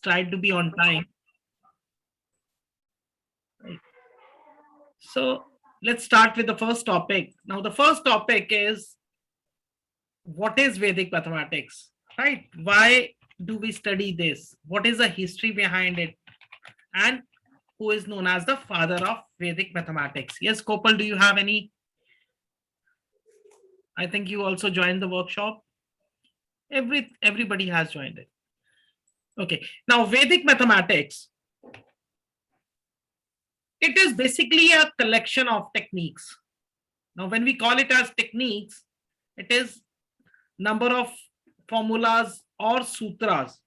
tried to be on time. Right. So let's start with the first topic. Now, the first topic is what is Vedic mathematics, right? Why do we study this? What is the history behind it? And who is known as the father of Vedic mathematics? Yes, Kopal, do you have any? I think you also joined the workshop. Everybody has joined it. Okay. Now, Vedic mathematics, it is basically a collection of techniques. Now, when we call it as techniques, it is number of formulas or sutras.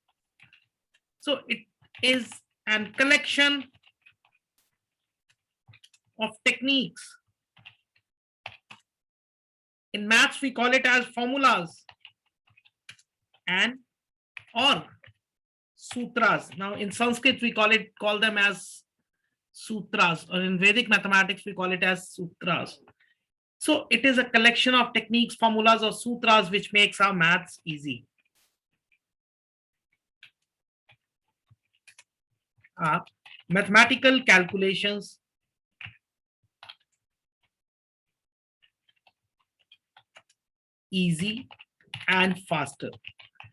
So it is a collection of techniques. In maths, we call it as formulas and or sutras. Now, in Sanskrit, we call them as sutras, or in Vedic mathematics, we call it as sutras. So it is a collection of techniques, formulas, or sutras which makes our maths easy. Mathematical calculations easy and faster.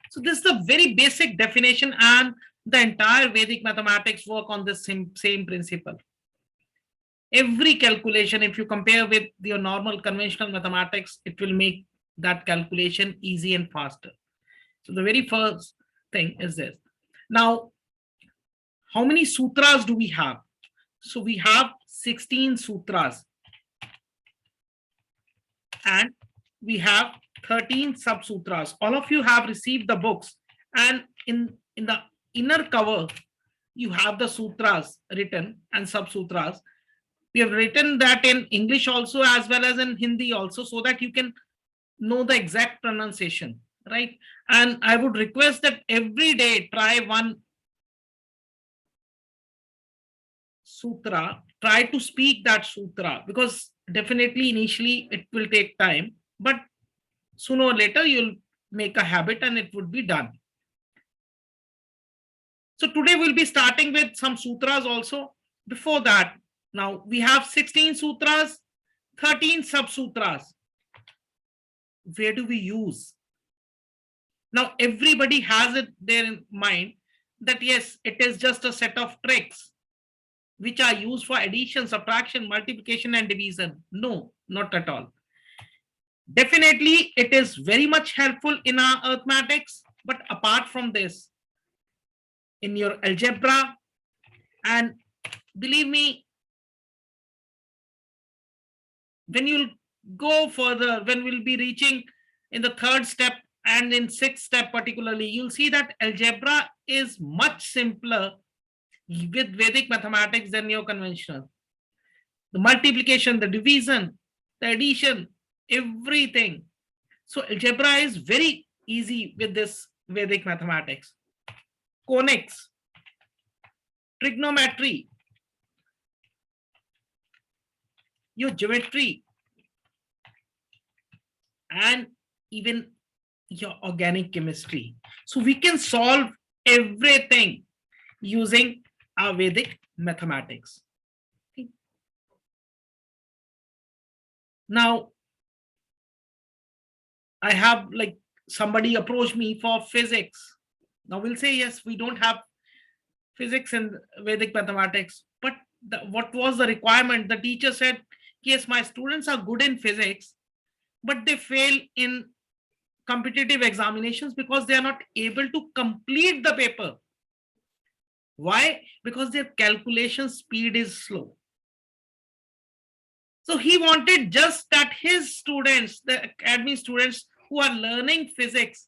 So this is the very basic definition, and the entire Vedic mathematics work on the same principle. Every calculation, if you compare with your normal conventional mathematics, it will make that calculation easy and faster. So the very first thing is this. Now, how many sutras do we have? So we have 16 sutras and we have 13 sub-sutras. All of you have received the books, and in the inner cover, you have the sutras written and sub-sutras. We have written that in English also as well as in Hindi also, so that you can know the exact pronunciation, right? And I would request that every day try one sutra, try to speak that sutra, because definitely initially it will take time, but sooner or later you'll make a habit and it would be done. So today we'll be starting with some sutras also. Before that, now we have 16 sutras, 13 sub-sutras. Where do we use? Now everybody has it there in mind that yes, it is just a set of tricks which are used for addition, subtraction, multiplication, and division. No, not at all. Definitely, it is very much helpful in our arithmetics, but apart from this, in your algebra, and believe me, when you'll go further, when we'll be reaching in the third step and in sixth step particularly, you'll see that algebra is much simpler with Vedic mathematics than your conventional. The multiplication, the division, the addition, everything. So algebra is very easy with this Vedic mathematics. Conics, trigonometry, your geometry, and even your organic chemistry. So we can solve everything using our Vedic mathematics. Okay. Now, I have like somebody approached me for physics. Now we'll say, yes, we don't have physics in Vedic mathematics, but what was the requirement? The teacher said, yes, my students are good in physics, but they fail in competitive examinations because they are not able to complete the paper. Why? Because their calculation speed is slow. So he wanted just that his students, the academy students who are learning physics,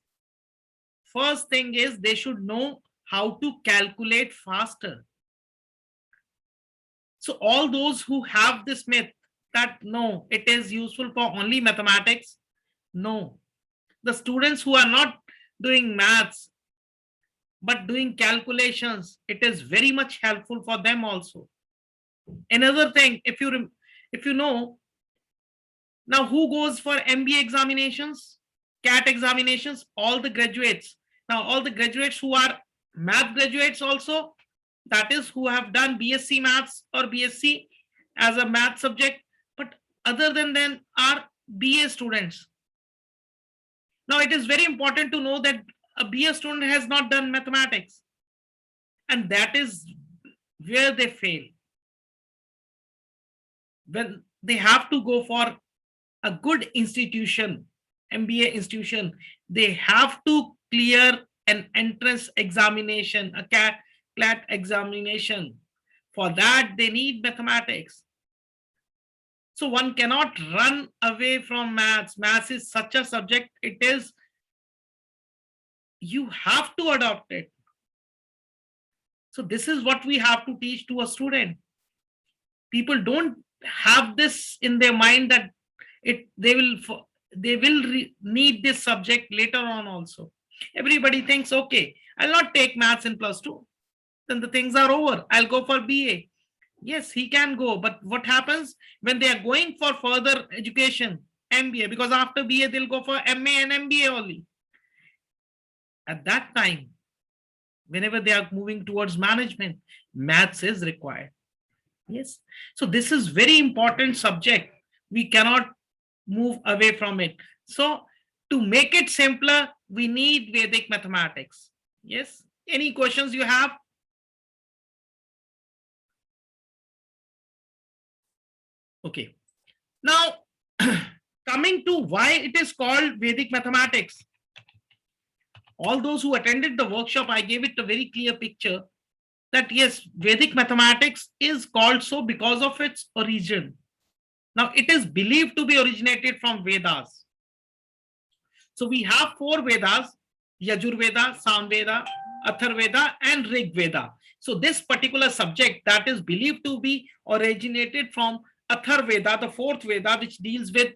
first thing is they should know how to calculate faster. So all those who have this myth that no, it is useful for only mathematics, no. The students who are not doing maths but doing calculations, it is very much helpful for them also. Another thing, if you know, now who goes for MBA examinations, CAT examinations? All the graduates. Now all the graduates who are math graduates also, that is who have done BSc maths or BSc as a math subject, but other than them are BA students. Now it is very important to know that a BA student has not done mathematics, and that is where they fail. When they have to go for a good institution, MBA institution, they have to clear an entrance examination, a CLAT examination. For that, they need mathematics. So one cannot run away from maths. Maths is such a subject, it is, you have to adopt it. So this is what we have to teach to a student. People don't have this in their mind that they will need this subject later on also. Everybody thinks, okay, I'll not take maths in +2, then the things are over, I'll go for BA. Yes, he can go, but what happens when they are going for further education, MBA, because after BA they'll go for MA and MBA only. At that time, whenever they are moving towards management, maths is required. Yes, so this is very important subject. We cannot move away from it. So to make it simpler, we need Vedic mathematics. Yes, any questions you have? Okay, now coming to why it is called Vedic mathematics. All those who attended the workshop, I gave it a very clear picture that yes, Vedic mathematics is called so because of its origin. Now it is believed to be originated from Vedas. So we have 4 Vedas: Yajurveda, Samveda, Atharveda, and Rig Veda. So this particular subject that is believed to be originated from Atharveda, the 4th Veda, which deals with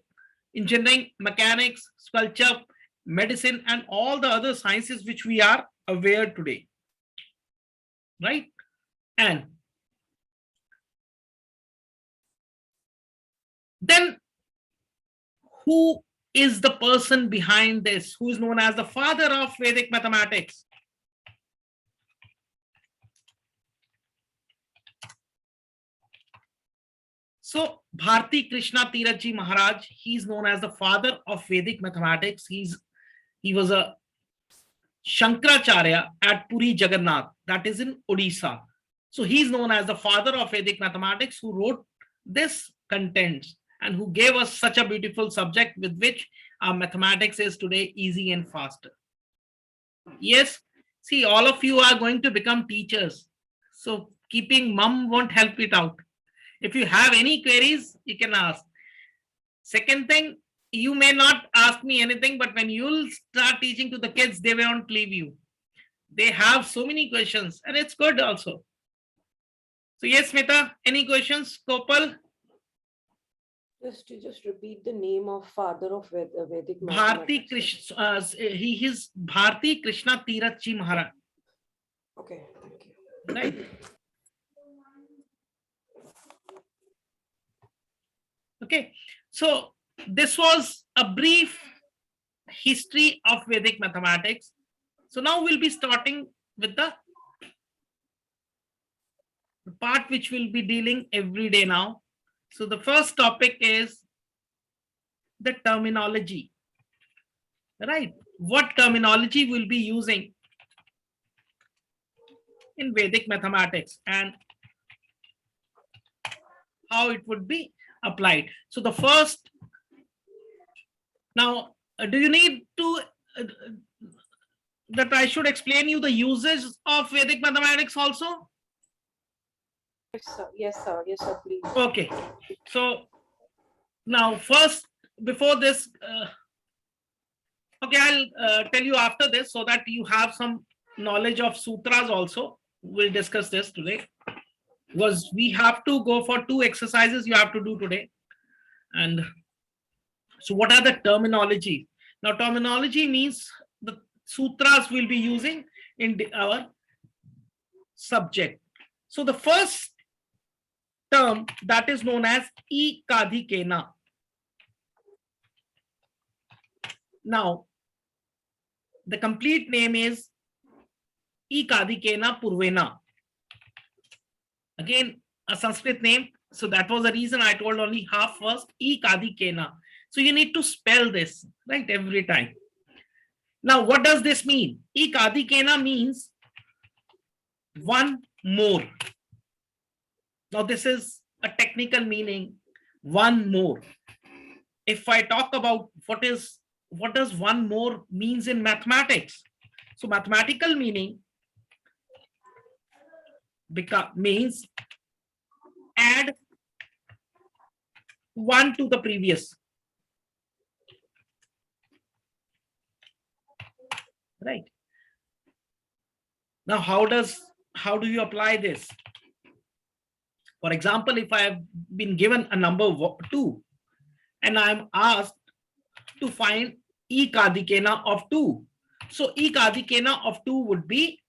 engineering, mechanics, sculpture, medicine, and all the other sciences which we are aware today. Right? And then who is the person behind this, who is known as the father of Vedic mathematics? So Bharti Krishna Tirth Ji Maharaj, he is known as the father of Vedic mathematics. He was a Shankaracharya at Puri Jagannath, that is in Odisha. So he is known as the father of Vedic mathematics, who wrote this contents and who gave us such a beautiful subject with which our mathematics is today easy and faster. Yes, see, all of you are going to become teachers. So keeping mum won't help it out. If you have any queries, you can ask. Second thing, you may not ask me anything, but when you'll start teaching to the kids, they won't leave you. They have so many questions, and it's good also. So yes, Smita, any questions? Gopal? Just repeat the name of father of Vedic Bharti mathematics. Krishna, he is Bharti Krishna Tirth Ji Maharaj. Okay, thank you. Right. Okay, so this was a brief history of Vedic mathematics. So now we'll be starting with the part which we'll be dealing every day now. So the first topic is the terminology, right? What terminology we'll be using in Vedic mathematics and how it would be applied. So the first, now, do you need to that I should explain you the uses of Vedic mathematics also? Yes, sir. Yes, sir. Yes, sir. Please. Okay. So now, first, before this, okay, I'll tell you after this so that you have some knowledge of sutras also. We'll discuss this today because we have to go for 2 exercises you have to do today. And so what are the terminology? Now, terminology means the sutras we'll be using in our subject. So the first term that is known as Ekadhikena. Now, the complete name is Ekadikena Purvena. Again, a Sanskrit name. So that was the reason I told only half first. Ekadikena. So you need to spell this, right, every time. Now, what does this mean? Ekadikena means one more. Now, this is a technical meaning, one more. If I talk about what does one more means in mathematics? So mathematical meaning means add one to the previous. Right. Now, how do you apply this? For example, if I have been given a number 2 and I'm asked to find Ekadikena of 2. So Ekadikena of 2 would be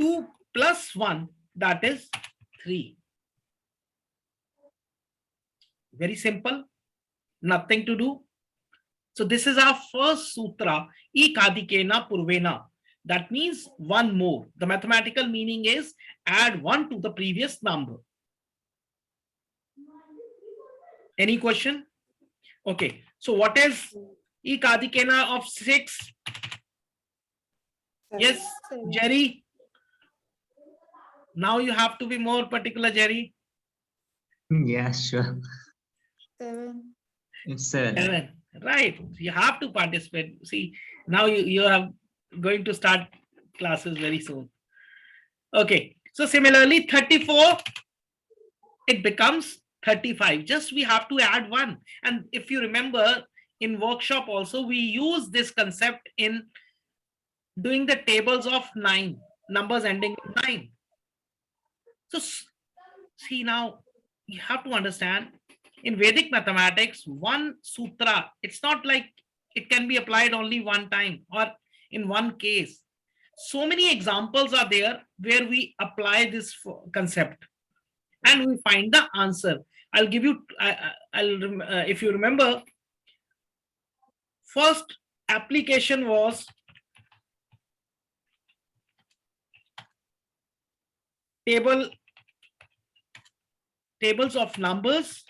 2 plus 1, that is 3. Very simple, nothing to do. So this is our first sutra, Ekadikena Purvena. That means one more. The mathematical meaning is add 1 to the previous number. Any question? Okay, so what is Ekadikena of 6? Yes, Jerry. Now you have to be more particular, Jerry. Yeah, sure. 7. It's 7. Right. You have to participate. See, now you are going to start classes very soon. Okay. So similarly, 34, it becomes 35. Just we have to add 1. And if you remember, in workshop also, we use this concept in doing the tables of 9, numbers ending with 9. So see, now you have to understand, in Vedic mathematics, one sutra, it's not like it can be applied only one time or in one case. So many examples are there where we apply this concept and we find the answer. I'll give you, if you remember, first application was tables of numbers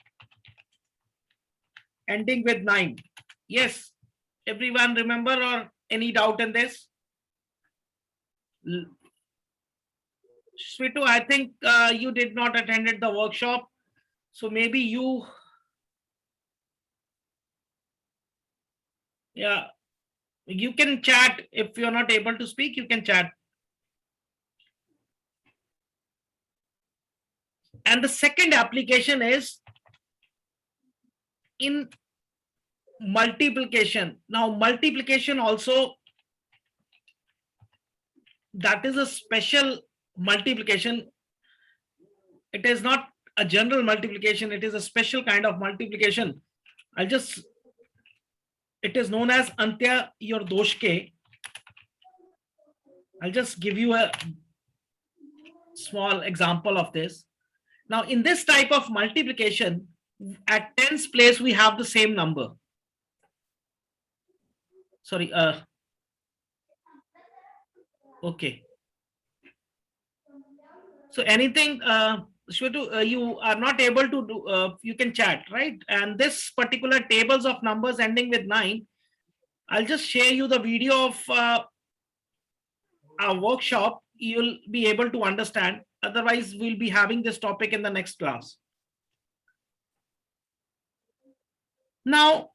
ending with 9. Yes, everyone remember, or any doubt in this? Shritu, I think you did not attended the workshop, so maybe you, yeah, you can chat. If you're not able to speak, you can chat. And the second application is in multiplication. Now, multiplication also, that is a special multiplication. It is not a general multiplication. It is a special kind of multiplication. It is known as Antya Yor Doshke. I'll just give you a small example of this. Now, in this type of multiplication, at tens place, we have the same number. Sorry. Okay. So anything, Shwetu, you are not able to do, you can chat, right? And this particular tables of numbers ending with 9, I'll just share you the video of our workshop. You'll be able to understand. Otherwise, we'll be having this topic in the next class. Now,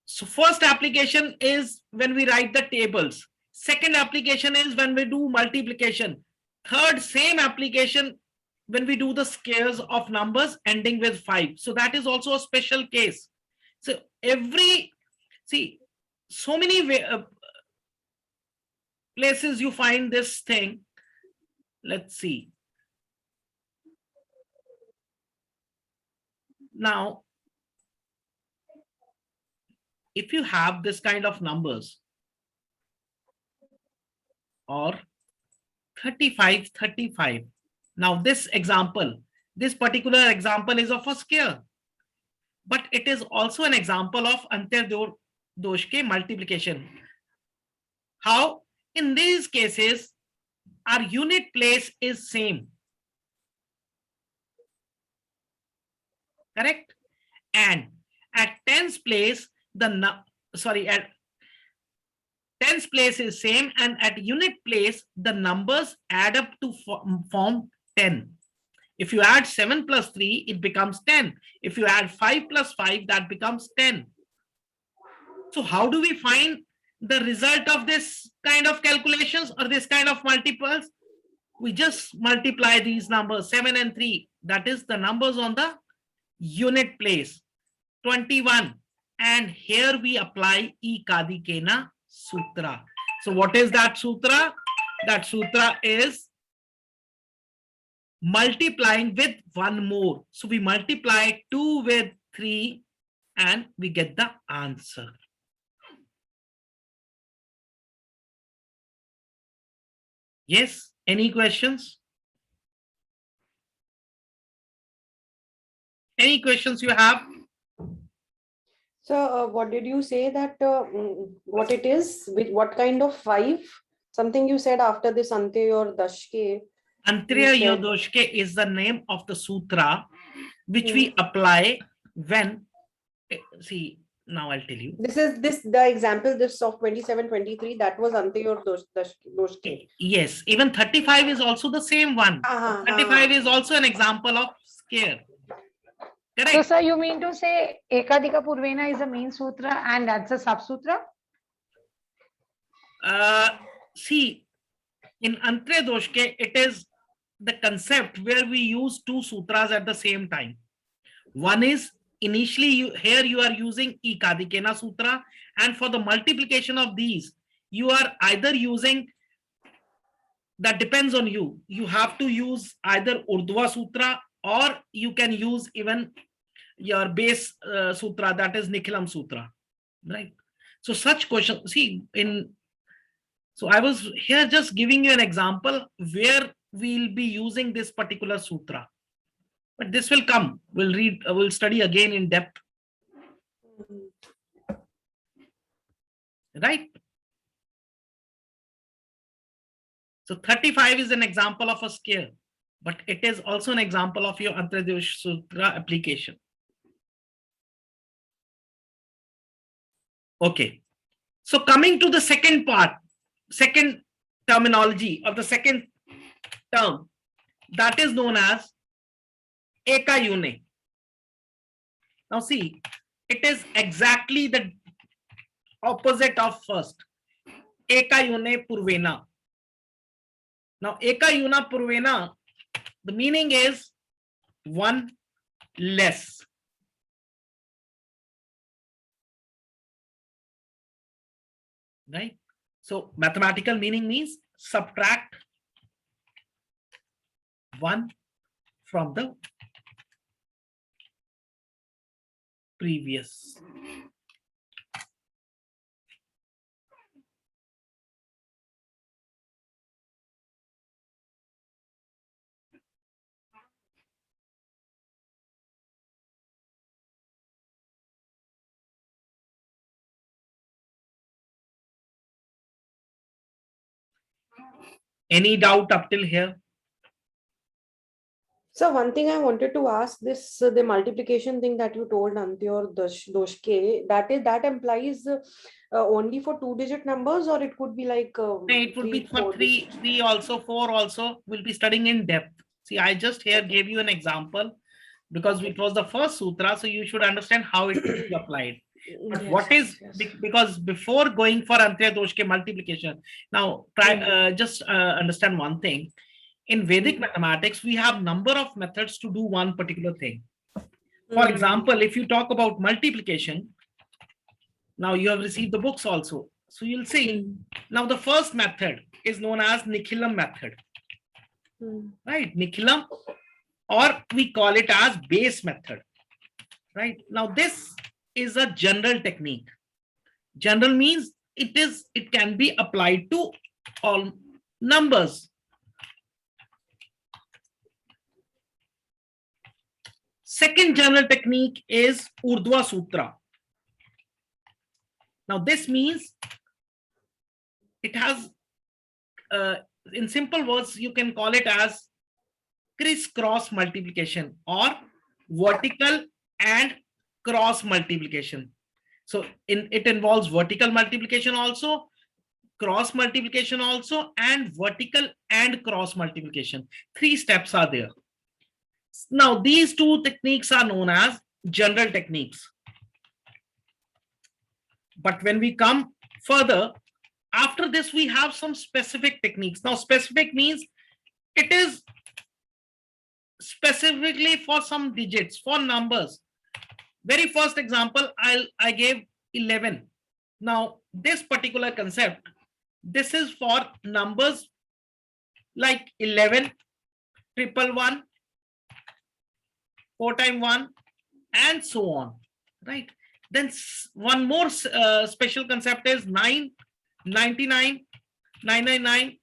so first application is when we write the tables. Second application is when we do multiplication. Third, same application when we do the squares of numbers ending with 5. So that is also a special case. So so many places you find this thing. Let's see. Now, if you have this kind of numbers, or 35, 35. Now this particular example is of a square, but it is also an example of Antya Yor Doshke multiplication. How? In these cases, our unit place is same. Correct? And at tens place, at tens place is same, and at unit place, the numbers add up to form 10. If you add 7 plus 3, it becomes 10. If you add 5 plus 5, that becomes 10. So how do we find the result of this kind of calculations or this kind of multiples? We just multiply these numbers, 7 and 3. That is the numbers on the unit place, 21. And here we apply Ikadikena Sutra. So what is that sutra? That sutra is multiplying with one more. So we multiply 2 with 3 and we get the answer. Yes, any questions? Any questions you have? So what did you say that what it is with what kind of 5? Something you said after this Ante or Dashke. Antriya You said- Yodoshke is the name of the sutra which we apply when, see, now I'll tell you. This is the example this of 27, 23, that was Ante or Doshke. Yes, even 35 is also the same one. 35 is also an example of scare. So, Correct? sir, you mean to say Ekadika Purvena is the main sutra and that's a sub-sutra? See, in Antre Doshke, it is the concept where we use two sutras at the same time. One is initially here you are using Ikadikena Sutra, and for the multiplication of these, you are either using, that depends on you. You have to use either Urdhva Sutra or you can use even your base sutra, that is Nikhilam Sutra, right? So such question, see, so I was here just giving you an example where we'll be using this particular sutra. But this will come. We'll read, we'll study again in depth, right? So 35 is an example of a scale, but it is also an example of your Antradosh Sutra application. Okay. So coming to the second part, second terminology of the second term, that is known as Eka Yune. Now see, it is exactly the opposite of first. Eka Yune Purvena. Now Eka Yuna Purvena, the meaning is one less. Right? So mathematical meaning means subtract 1 from the previous. Any doubt up till here? So one thing I wanted to ask, this the multiplication thing that you told Ante or Doshke, that implies only for 2-digit numbers, or it could be like It would be for 4 three also, 4 also. We'll be studying in depth. See, I just here gave you an example because it was the first sutra, so you should understand how it will be applied. But Yes, what is, yes. because before going for Antya Doshke multiplication, now try just understand one thing. In Vedic mathematics, we have number of methods to do one particular thing. For example, if you talk about multiplication, now you have received the books also. So you'll see, now the first method is known as Nikhilam method, right? Nikhilam, or we call it as base method, right? Now this is a general technique. General means it can be applied to all numbers. Second general technique is Urdhva Sutra. Now this means it has in simple words, you can call it as crisscross multiplication or vertical and cross multiplication. So it involves vertical multiplication also, cross multiplication also, and vertical and cross multiplication. 3 steps are there. Now, these 2 techniques are known as general techniques. But when we come further, after this, we have some specific techniques. Now, specific means it is specifically for some digits, for numbers. Very first example, I gave 11. Now, this particular concept, this is for numbers like 11, 111, 4 times 1, and so on, right? Then one more special concept is 9, 99, 999,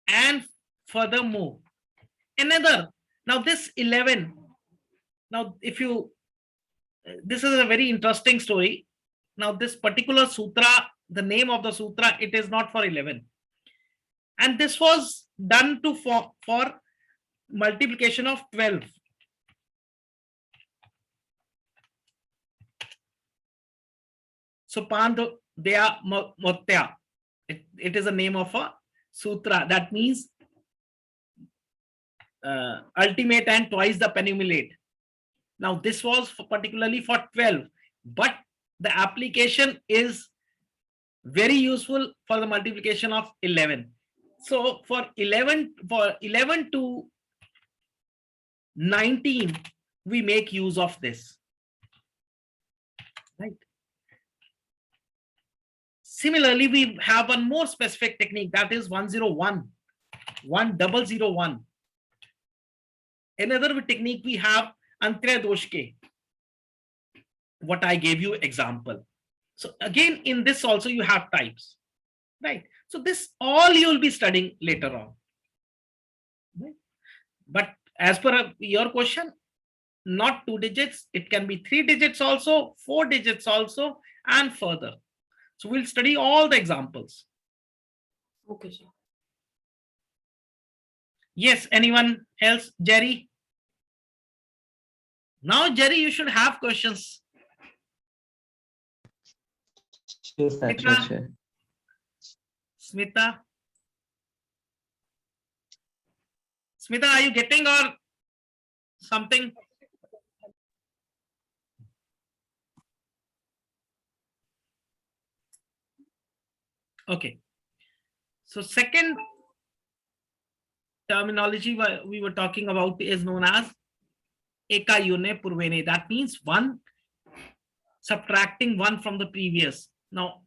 and furthermore. Another, now this 11, now if you, this is a very interesting story. Now this particular sutra, the name of the sutra, it is not for 11. And this was done to for multiplication of 12. So Pandya Motya, it is a name of a sutra. That means ultimate and twice the penultimate. Now this was particularly for 12, but the application is very useful for the multiplication of 11. So for 11 to 19, we make use of this, right? Similarly, we have one more specific technique, that is 101, 1001. Another technique we have Antya Doshke, what I gave you example. So again, in this also you have types, right? So this all you will be studying later on, right? But as per your question, not 2 digits, it can be 3 digits also, 4 digits also, and further. So we'll study all the examples. Okay, sir. Yes, anyone else? Jerry? Now, Jerry, you should have questions. Sure, sir, sure, sure. Smita? Smita, are you getting or something? Okay. So second terminology we were talking about is known as Eka Yune Purvene. That means one subtracting 1 from the previous. Now,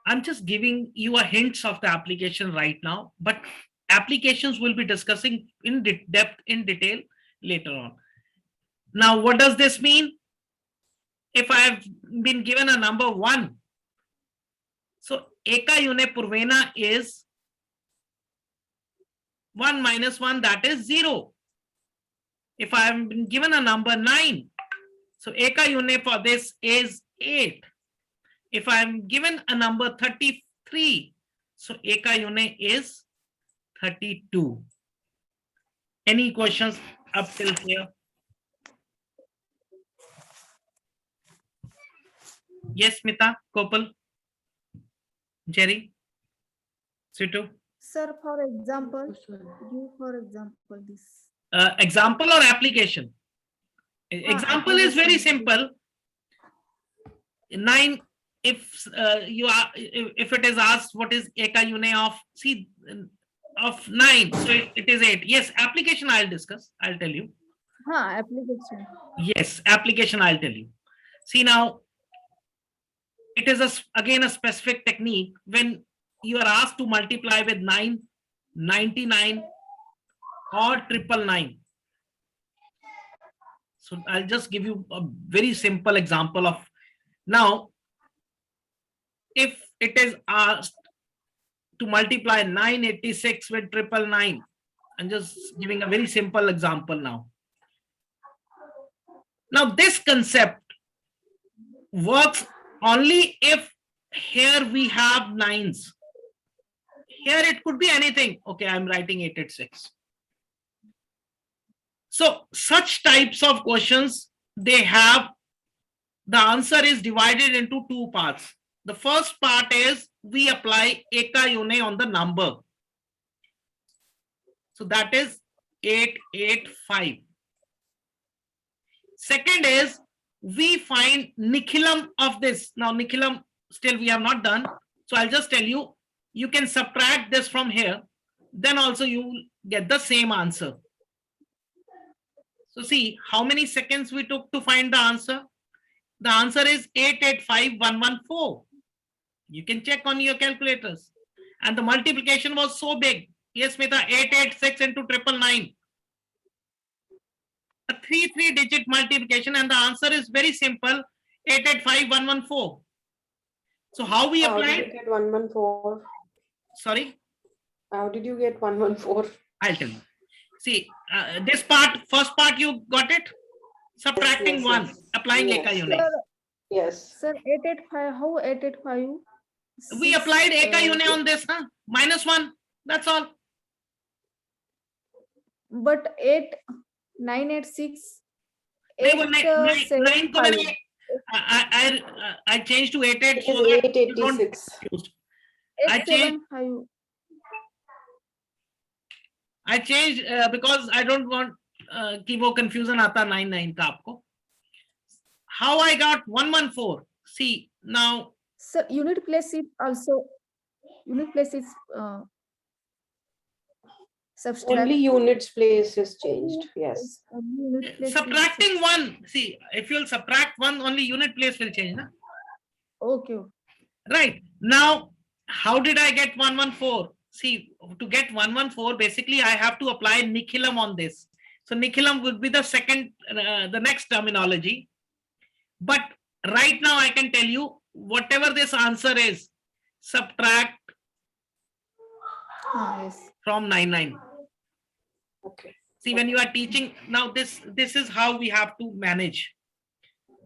I'm just giving you a hints of the application right now, but applications we'll be discussing in depth, in detail later on. Now, what does this mean? If I have been given a number 1, so Eka Yune Purvena is 1 minus 1, that is 0. If I have been given a number 9, so Eka Yune for this is 8. If I am given a number 33, so Eka Yune is 32. Any questions up till here? Yes, Smita, Kopal, Jerry, Situ. Sir, for example, give for example this. Example or application? Example is very simple. 9. If if it is asked what is Eka Yune of of 9, so it is 8. Yes, application I'll discuss. I'll tell you. Application. Yes, application I'll tell you. See now, it is again a specific technique when you are asked to multiply with 9, 99, or 999. So I'll just give you a very simple example of now. If it is asked to multiply 986 with 999, I'm just giving a very simple example now. Now this concept works only if here we have nines. Here it could be anything. Okay, I'm writing 886. So such types of questions, they have, the answer is divided into two parts. The first part is we apply Eka Une on the number. So that is 885. Second is we find Nikhilam of this. Now Nikhilam still we have not done. So I'll just tell you, you can subtract this from here. Then also you will get the same answer. So see how many seconds we took to find the answer. The answer is 885114. You can check on your calculators. And the multiplication was so big. Yes, Smita, 886 into 999. A 3 digit multiplication, and the answer is very simple, 885114. So how we How did applied? you get 114? Sorry, How did you get 114? I'll tell you. See, this part, first part, you got it? Subtracting Yes, one, yes. applying Yes. Eka Une. Yes. Sir, 885, how 885? We applied Eka Une on this, huh? -1. That's all. But 8986. नहीं, वो nine को मैंने 875. I changed to 88 It so is that you don't get 886. confused. I changed 875. I changed because I don't want कि वो confusion आता 99 का आपको. How I got 114? See now, Sir, unit place is also, unit place is subtract. Only units place is changed. Yes. Only unit place is subtracting one. See, if you'll subtract one, only unit place will change, na? Okay. Right. Now, how did I get 114? See, to get 114, basically I have to apply Nikhilam on this. So Nikhilam would be the second, the next terminology. But right now I can tell you, whatever this answer is, subtract Yes. from 99. Okay. See, when you are teaching, now this is how we have to manage.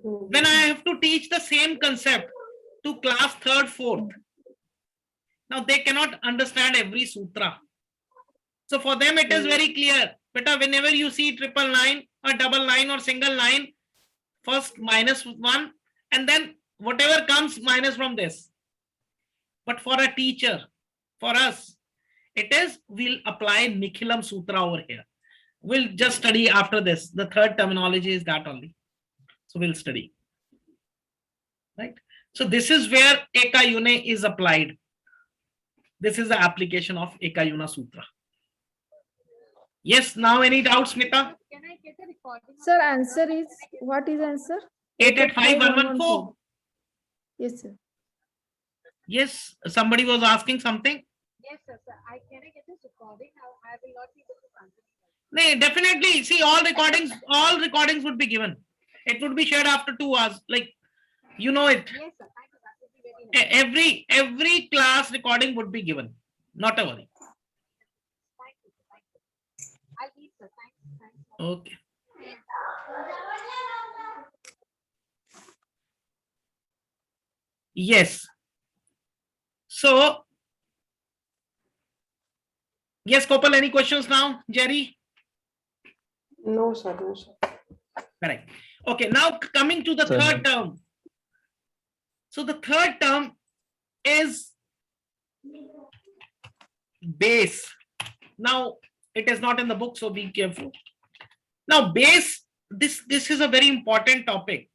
Mhm. When I have to teach the same concept to class 3rd, 4th, now they cannot understand every sutra. So for them it is very clear. Beta, whenever you see 999 or 99 or single line, first -1 and then whatever comes minus from this. But for a teacher, for us, it is we'll apply Nikhilam Sutra over here. We'll just study after this. The third terminology is that only. So we'll study. Right? So this is where Eka Une is applied. This is the application of Eka Una Sutra. Yes, now any doubts, Smita? Sir, answer is, what is answer? 885114. Yes, sir. Yes, somebody was asking something. Yes, sir. Can I get this recording? I will not be able to continue. No, definitely. See, all recordings would be given. It would be shared after 2 hours. Like, you know it. Yes, sir. Thank you. That would be very helpful. Every class recording would be given. Not a worry. Thank you. Thank you. I'll leave, sir. Thanks. Okay. Yes. So, yes, Kopal, any questions now? Jerry? No, sir. No, sir. Correct. Okay, now coming to the Sir. third term. So the third term is base. Now, it is not in the book, so be careful. Now, base, this is a very important topic.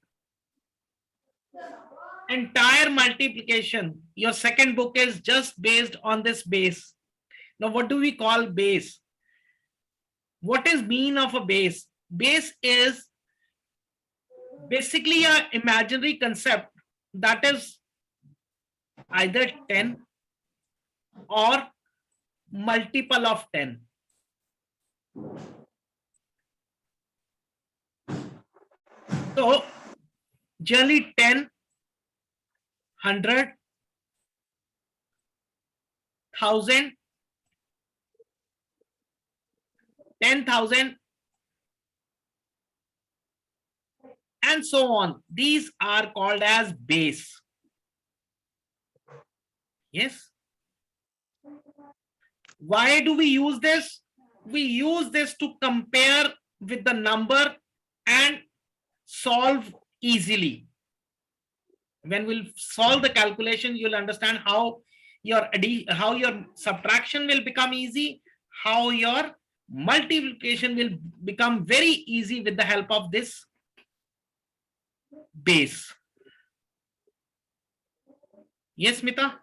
Entire multiplication, your second book is just based on this base. Now, what do we call base? What is mean of a base? Base is basically an imaginary concept that is either 10 or multiple of 10. So generally 10, 100, 1000, 10,000, and so on. These are called as base. Yes. Why do we use this? We use this to compare with the number and solve easily. When we'll solve the calculation, you'll understand how your subtraction will become easy, how your multiplication will become very easy with the help of this base. Yes, Mita?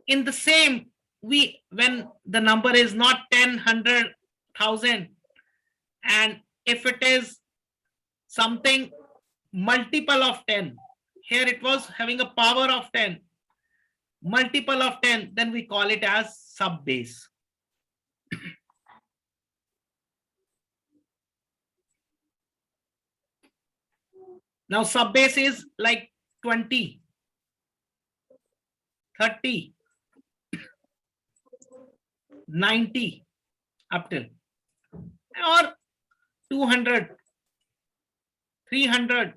In the same, when the number is not 10, 100, 1000, and if it is something multiple of 10, here it was having a power of 10, multiple of 10, then we call it as sub base. Now sub base is like 20, 30, 90 up till, or 200, 300,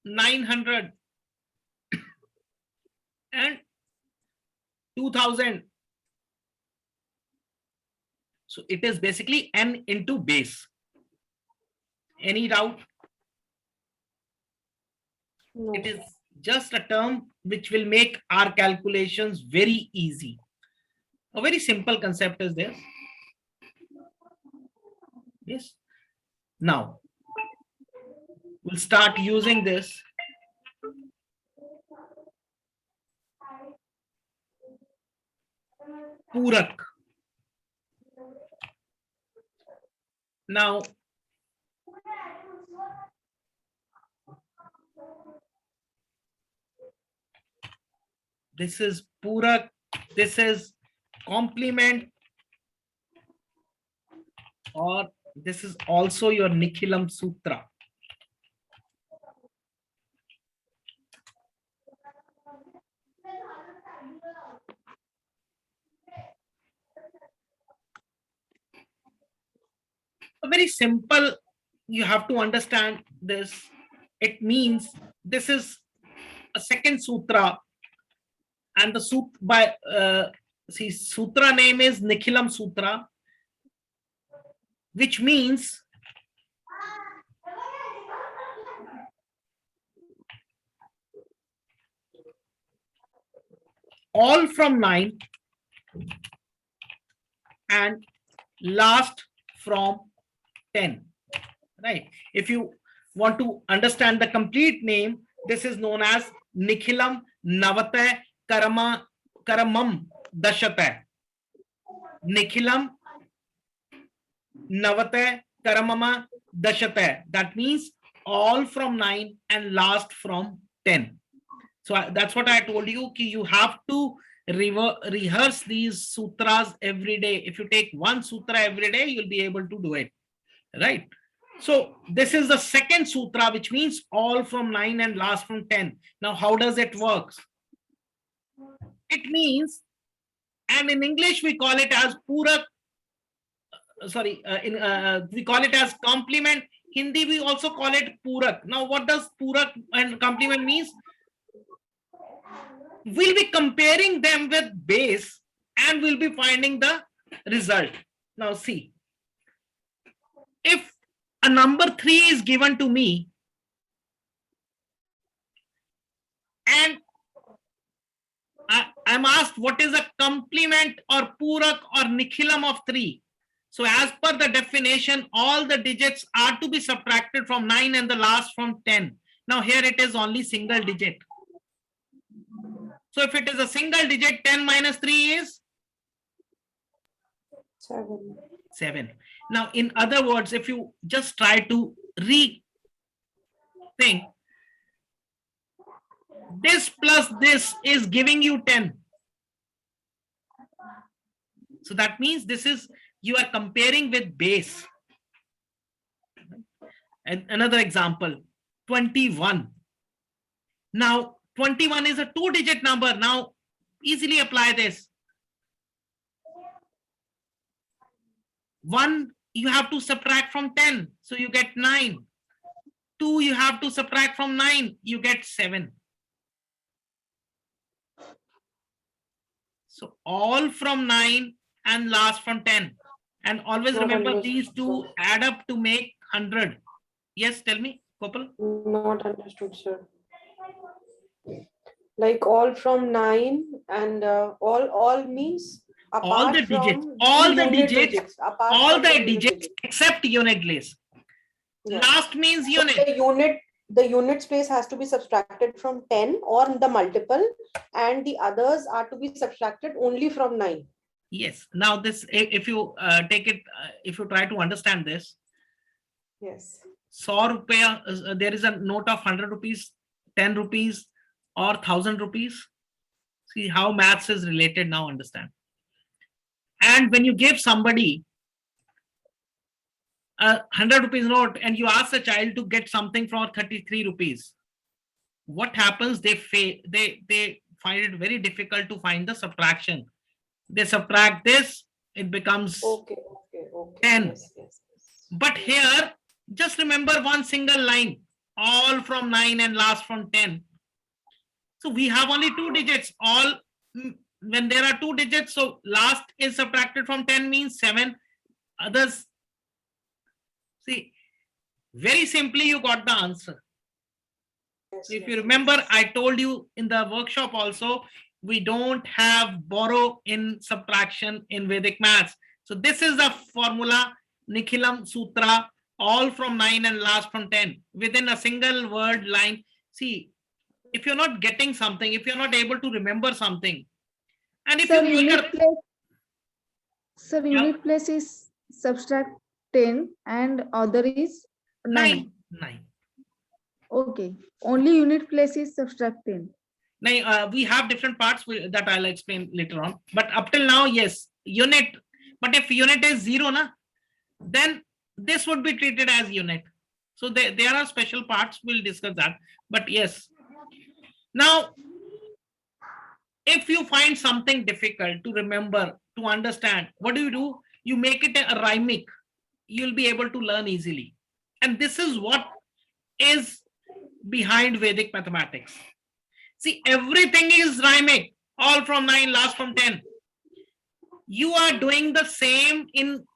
900 and 2000. So it is basically n into base. Any doubt? No. It is just a term which will make our calculations very easy. A very simple concept is there. Yes. Now, we'll start using this. Purak. Now, this is Purak, this is complement, or this is also your Nikhilam Sutra. A very simple, you have to understand this. It means this is a second sutra, and the sutra name is Nikhilam Sutra, which means all from 9 and last from 10, right? If you want to understand the complete name, this is known as Nikhilam Navate Karamam Dashate. Nikhilam Navate Karamama Dashate. That means all from 9 and last from 10. So that's what I told you, ki you have to rehearse these sutras every day. If you take one sutra every day, you'll be able to do it, right? So this is the second sutra, which means all from 9 and last from 10. Now, how does it work? It means, and in English we call it as Purak, we call it as complement. Hindi we also call it Purak. Now, what does Purak and complement means? We'll be comparing them with base and we'll be finding the result. Now see, if a number 3 is given to me and I'm asked what is a complement or Purak or Nikhilam of 3. So as per the definition, all the digits are to be subtracted from 9 and the last from 10. Now here it is only single digit. So if it is a single digit, 10 minus 3 is 7. 7. Now, in other words, if you just try to rethink, this plus this is giving you 10. So that means this is, you are comparing with base. And another example, 21. Now, 21 is a 2-digit number. Now, easily apply this. 1, you have to subtract from 10, so you get 9. 2, you have to subtract from 9, you get 7. So all from 9 and last from 10. And always Not remember understood, these two sir. add up to make 100. Yes, tell me, Gopal. Not understood, sir. Like all from 9 and all means All apart the digits, from all the unit digits, apart all from the unit digits except unit place. Yeah. Last means unit. The units place has to be subtracted from 10 or the multiple, and the others are to be subtracted only from 9. Yes. Now this, if you take it, if you try to understand this, Yes. 100 rupees, there is a note of 100 rupees, 10 rupees, or 1000 rupees. See how maths is related now, understand. And when you give somebody a 100 rupees note and you ask a child to get something for 33 rupees, what happens? They find it very difficult to find the subtraction. They subtract this, it becomes Okay. 10. Yes. But here, just remember one single line, all from 9 and last from 10. So we have only two digits. All when there are two digits, so last is subtracted from 10 means 7. Others, see, very simply you got the answer. So if you remember, I told you in the workshop also, we don't have borrow in subtraction in Vedic maths. So this is the formula, Nikhilam Sutra, all from 9 and last from 10 within a single word line. See, if you're not getting something, if you're not able to remember something, and if Sir, you make unit a place. Sir, Yeah. unit place is subtract 10 and other is 9. 9. Okay. Only unit place is subtract 10. Now, we have different parts that I'll explain later on. But up till now, yes, unit. But if unit is 0, then this would be treated as unit. So there are special parts, we'll discuss that. But yes. Now, if you find something difficult to remember, to understand, what do? You make it a rhymic. You'll be able to learn easily. And this is what is behind Vedic mathematics. See, everything is rhymic, all from 9, last from 10. You are doing the same in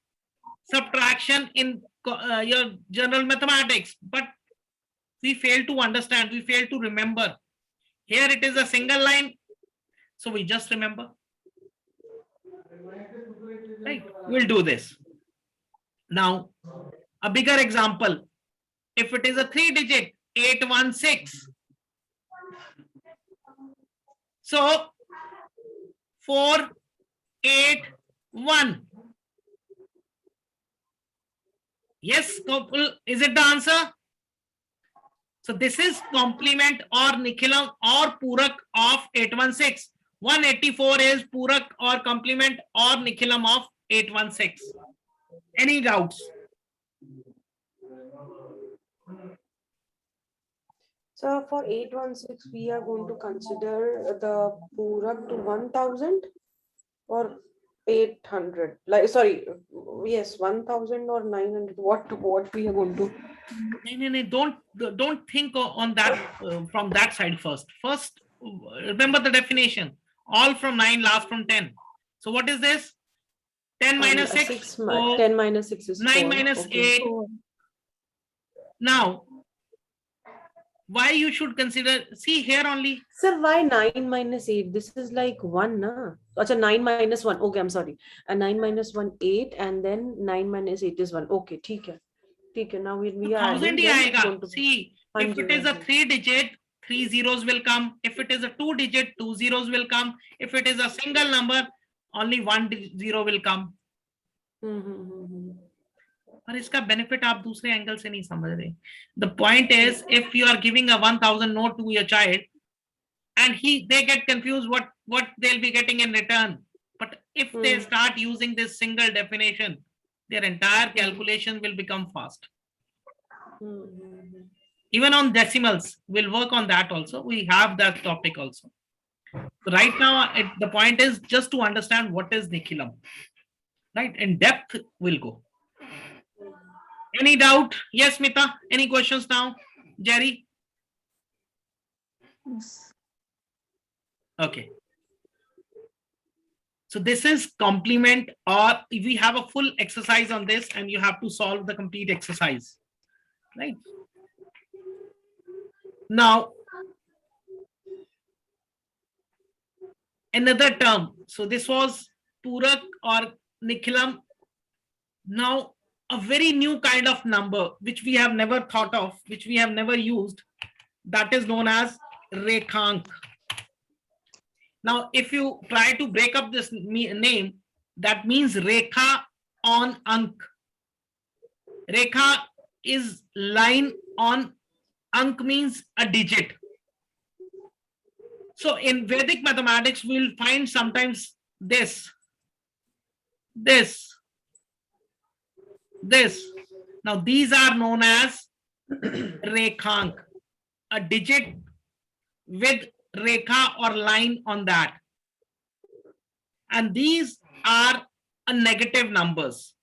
subtraction in your general mathematics, but we fail to understand, we fail to remember. Here it is a single line, so we just remember. Right? We'll do this. Now, a bigger example. If it is a 3-digit, 816. So 481. Yes, Gopal, is it the answer? So this is complement or Nikhilam or Purak of 816. 184 is Purak or complement or Nikhilam of 816. Any doubts? So for 816, we are going to consider the Purak to 1000 or 800. Like, sorry, yes, 1000 or 900. What we are going to? No, don't think on that from that side first. First, remember the definition. All from 9, last from 10. So what is this? 10 minus 6. 10 minus 6 is 9 4. minus Okay. 8. Now, why you should consider, see here only. Sir, why 9 minus 8? This is like 1, na? Achha, 9 minus 1. Okay, I'm sorry. And 9 minus 1, 8. And then 9 minus 8 is 1. Okay, ठीक है. Now we are 1000 adding. He then it's आएगा. going to be See, if it is a 3-digit, 3 zeros will come. If it is a 2-digit, 2 zeros will come. If it is a single number, only 1 zero will come. पर इसका benefit आप दूसरे angle से नहीं समझ रहे. The point is, if you are giving a 1000 note to your child and they get confused what they'll be getting in return. But if they start using this single definition, their entire calculation will become fast. Even on decimals, we'll work on that also. We have that topic also. Right now, the point is just to understand what is Nikhilam. Right? In depth, we'll go. Any doubt? Yes, Mita. Any questions now? Jerry? Yes. Okay. So this is complement, or we have a full exercise on this and you have to solve the complete exercise, right? Now, another term. So this was Purak or Nikhilam. Now, a very new kind of number, which we have never thought of, which we have never used, that is known as Rekhank. Now, if you try to break up this name, that means Rekha on Ank. Rekha is line on, Ank means a digit. So in Vedic mathematics, we'll find sometimes this. Now these are known as Rekhank, a digit with rekha or line on that. And these are a negative numbers.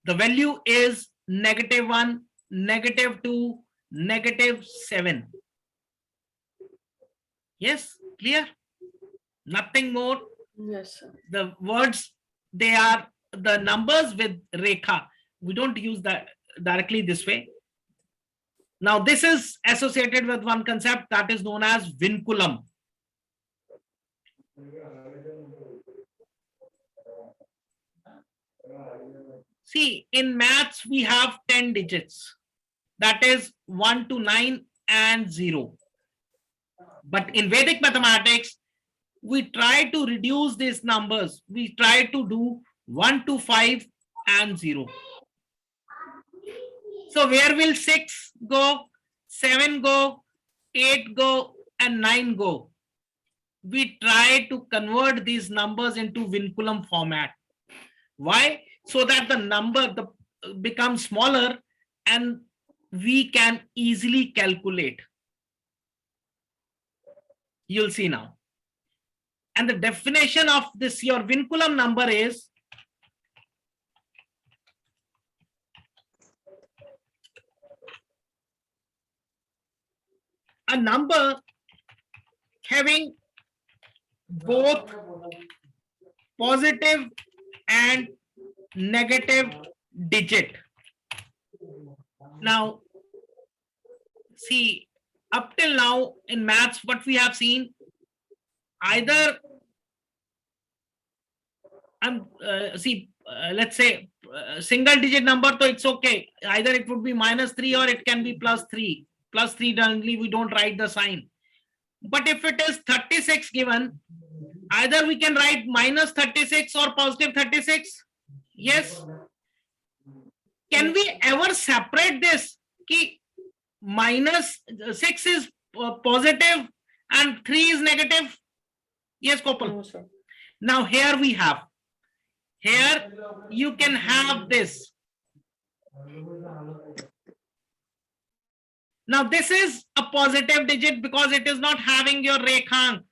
The value is -1, -2, -7. Yes, clear? Nothing more. Yes, sir. The words, they are the numbers with rekha. We don't use that directly this way. Now this is associated with one concept that is known as vinculum. See, in maths we have 10 digits, that is 1 to 9 and 0. But in Vedic mathematics, we try to reduce these numbers. We try to do 1 to 5 and 0. So where will 6 go, 7 go, 8 go, and 9 go? We try to convert these numbers into vinculum format. Why? So that the number becomes smaller and we can easily calculate. You'll see now. And the definition of this, your vinculum number is a number having both positive and negative digit. Now, see, up till now in maths, what we have seen, either let's say single digit number, so it's okay. Either it would be -3 or it can be +3. +3 only, we don't write the sign. But if it is 36 given, either we can write -36 or +36. Yes. Can we ever separate this? Ki -6 is positive and 3 is negative? Yes, Kopal. No, sir. Now here we have. Here you can have this. Now this is a positive digit because it is not having your rekhank.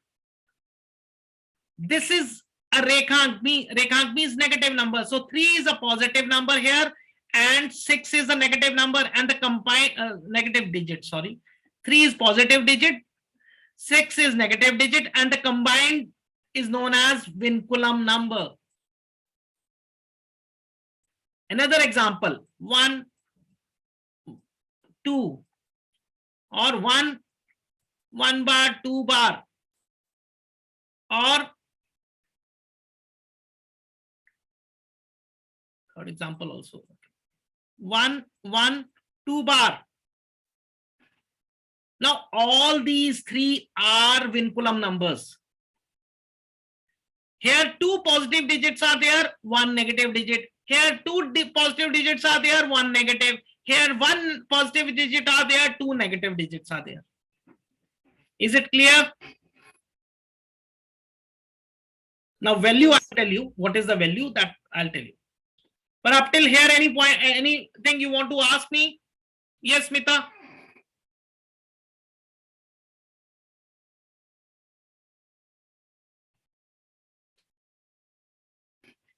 This is a rekhank means negative number. So 3 is a positive number here and 6 is a negative number, and the combined negative digit, sorry. 3 is positive digit, 6 is negative digit, and the combined is known as vinculum number. Another example, 1, 2, or 1 bar, 2 bar, or third example also, 1, 1, 2 bar. Now all these three are vinculum numbers. Here 2 positive digits are there, 1 negative digit. Here 2 positive digits are there, 1 negative. Here 1 positive digit are there, 2 negative digits are there. Is it clear? Now value, I'll tell you. What is the value? That I'll tell you. But up till here, any point, anything you want to ask me? Yes, Smita?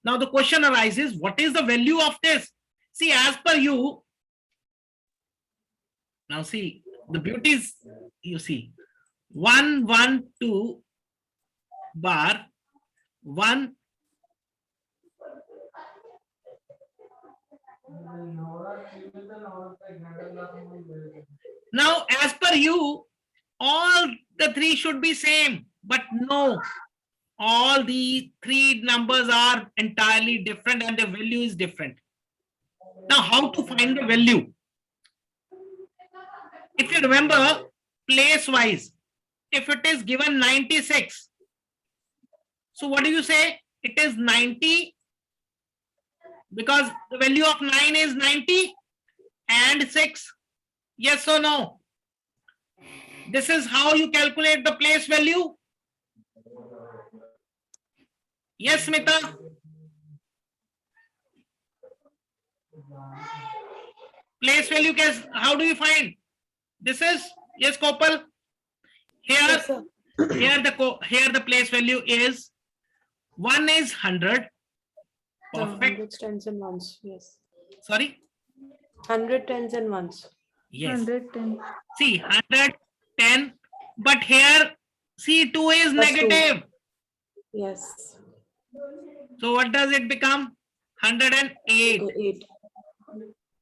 Now the question arises, what is the value of this? See, as per you, now see, the beauty is, you see, 1, 1, 2, bar 1. Now, as per you, all the three should be same, but no, all the three numbers are entirely different and the value is different. Now, how to find the value? If you remember, place wise, if it is given 96, so what do you say? It is 90 because the value of 9 is 90 and 6. Yes or no? This is how you calculate the place value. Yes, Smita? Place value, how do you find? This is, yes, Kopal? Here, Yes, sir. here the place value is 1 is 100. Perfect. Hundreds, tens and ones. Yes. Sorry? 100 tens and ones. Yes. 110. See, 110, but here, see, 2 is Plus two. negative. Yes. So what does it become? 108. 8.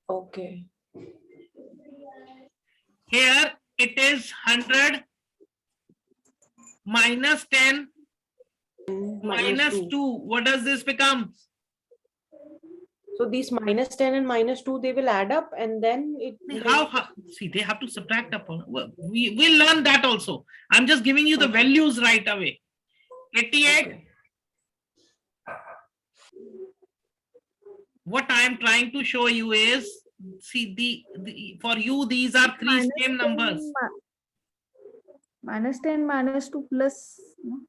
Okay. Here it is 100 minus 10 minus 2. What does this become? So these minus 10 and minus 2, they will add up and then it. How see, they have to subtract up. We will learn that also. I'm just giving you the Okay. values right away. 88. Okay. What I am trying to show you is, see, the for you these are three Minus same 10 numbers. Minus 10 minus 2 plus. No?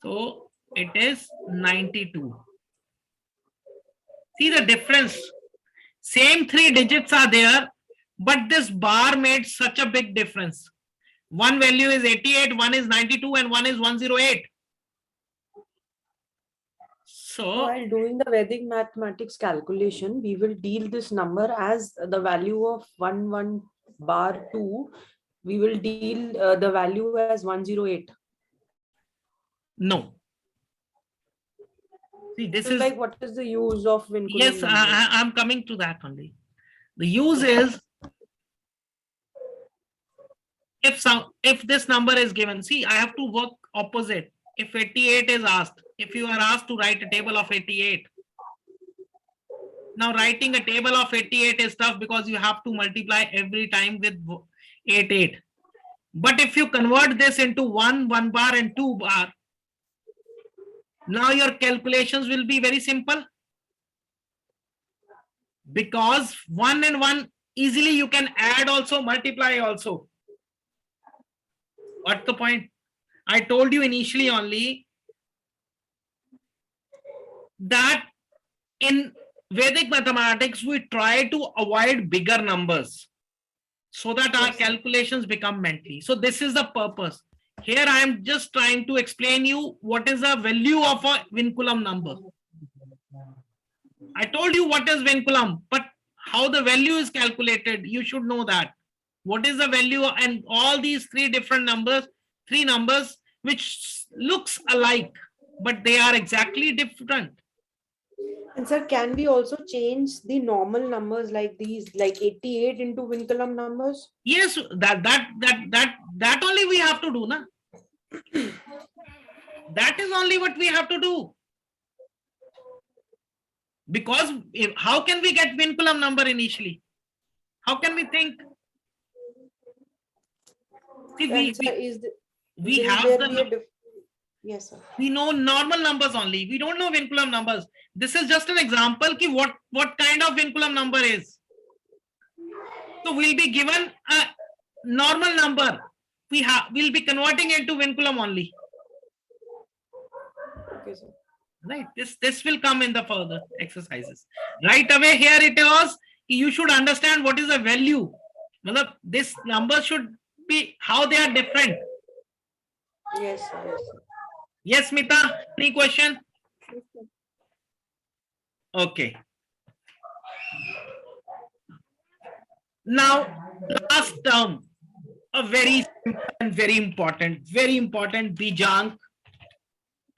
So it is 92. See the difference. Same 3 digits are there, but this bar made such a big difference. One value is 88, one is 92, and one is 108. So While doing the Vedic mathematics calculation, we will deal this number as the value of 1 bar 2. We will deal the value as 108. no. See, this So is, like, what is the use of Vinculum yes, number? I'm coming to that only. The use is, if this number is given, see, I have to work opposite. If 88 is asked, if you are asked to write a table of 88, now writing a table of 88 is tough because you have to multiply every time with 88. But if you convert this into 1 bar and 2 bar, now your calculations will be very simple. Because 1 and 1 easily you can add also, multiply also. What's the point? I told you initially only that in Vedic mathematics, we try to avoid bigger numbers so that our calculations become mentally. So this is the purpose. Here I am just trying to explain you what is the value of a Vinculum number. I told you what is Vinculum, but how the value is calculated, you should know that. What is the value, and all these three numbers which looks alike, but they are exactly different. And sir, can we also change the normal numbers like these, like 88 into Vinculum numbers? Yes, that only we have to do, na? That is only what we have to do. Because how can we get Vinculum number initially? How can we think? See, And sir, we will have there the be a yes, sir. we know normal numbers only. We don't know Vinculum numbers. This is just an example ki what kind of Vinculum number is. So we'll be given a normal number. We'll be converting it to Vinculum only. Okay, sir. Right. This will come in the further exercises. Right away here it was, you should understand what is the value. This number should be how they are different. Yes, sir. Yes, sir. Yes, Smita, any question? Okay. Now, last term, a very simple and very important, Bijank,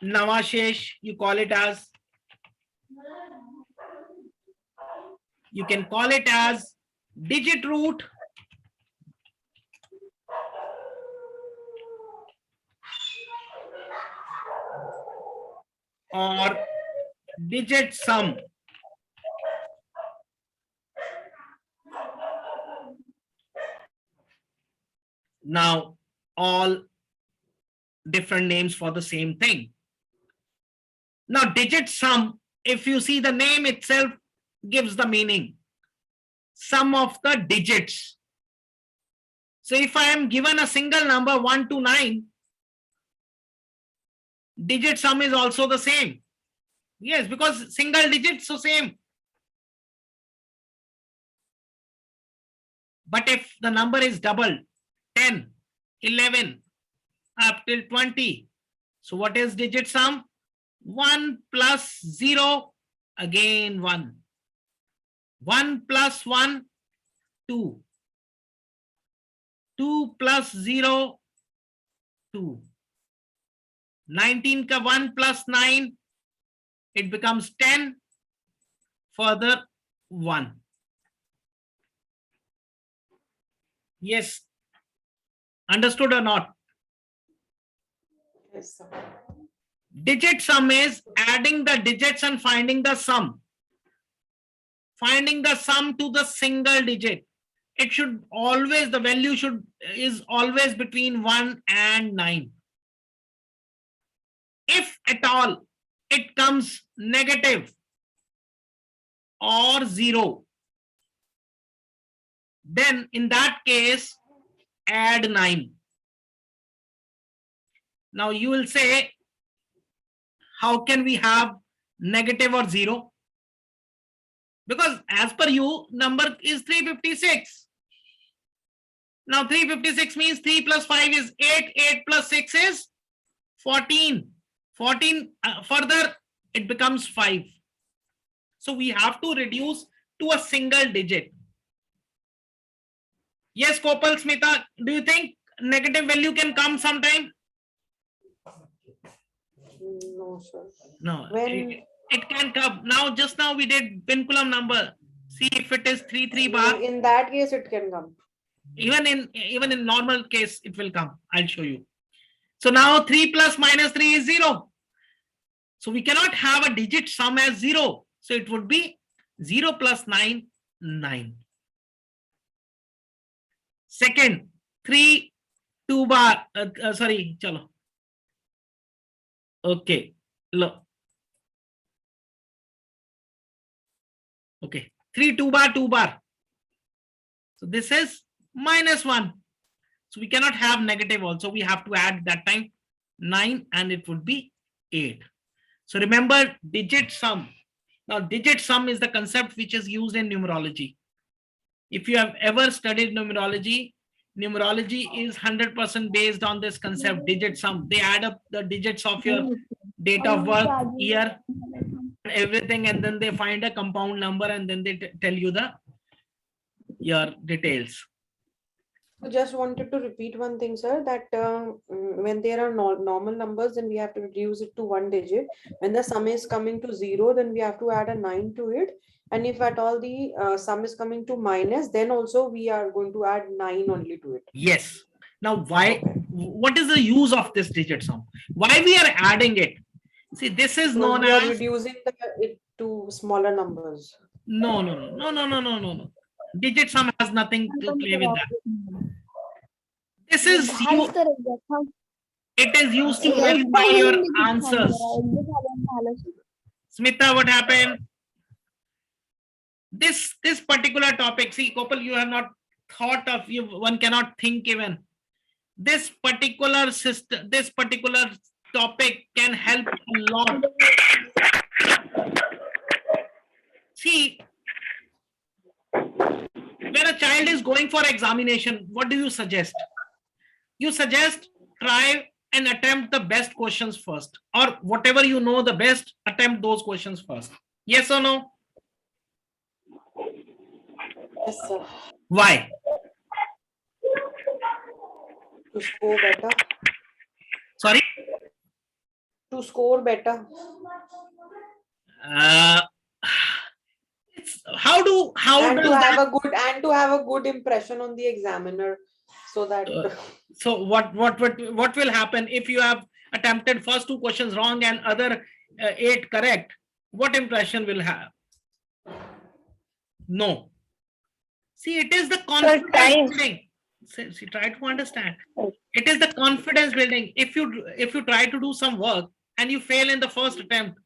Navashesh, you call it as. You can call it as digit root or digit sum. Now, all different names for the same thing. Now, digit sum, if you see the name itself gives the meaning. Sum of the digits. So if I am given a single number 1 to 9, digit sum is also the same. Yes, because single digits, so same. But if the number is double, 10, 11, up till 20. So what is digit sum? 1 plus 0, again 1. 1 plus 1, 2. 2 plus 0, 2. 19 ka 1 plus 9, it becomes 10. Further 1. Yes. Understood or not? Yes, sir. Digit sum is adding the digits and finding the sum. Finding the sum to the single digit. It should always, the value is always between 1 and 9. If at all it comes negative or 0, then in that case add 9. Now you will say, how can we have negative or 0? Because as per you, number is 356. Now 356 means 3 plus 5 is 8, 8 plus 6 is 14. 14 further it becomes 5. So we have to reduce to a single digit. Yes, Kopal, Smita, do you think negative value can come sometime? No, sir. No, When it can come. Now, just now we did Vinculum number. See if it is 3 bar. in that case, it can come. Even in normal case, it will come. I'll show you. So now 3 plus minus 3 is 0. So we cannot have a digit sum as 0. So it would be 0 plus 9, 9. Second, 3, 2 bar. Sorry, chalo. Okay, look. Okay, 3, 2 bar, 2 bar. So this is minus 1. So we cannot have negative also. We have to add that time 9 and it would be 8. So remember digit sum. Now digit sum is the concept which is used in numerology. If you have ever studied numerology, numerology is 100% based on this concept, digit sum. They add up the digits of your date of birth, year, everything, and then they find a compound number and then they tell you your details. I just wanted to repeat one thing, sir, that when there are normal numbers, then we have to reduce it to one digit. When the sum is coming to 0, then we have to add a 9 to it. And if at all the sum is coming to minus, then also we are going to add 9 only to it. Yes. Now, why? Okay. What is the use of this digit sum? Why we are adding it? See, this is So known we are as reducing it to smaller numbers. no. Digit sum has nothing to play with that. This is it is used to verify your answers. Smita, what happened? This particular topic, see, Kopal, you have not thought of, one cannot think even. This particular system, this particular topic can help a lot. See, when a child is going for examination, what do you suggest? You suggest try and attempt the best questions first, or whatever you know the best, attempt those questions first. Yes or no? Yes, sir. Why? To score better. Sorry. To score better. It's how And does to that? have a good impression on the examiner, so that So what will happen if you have attempted first two questions wrong and other 8 correct? What impression will have? No. See, it is the confidence building. See, try to understand. It is the confidence building. If you try to do some work and you fail in the first attempt,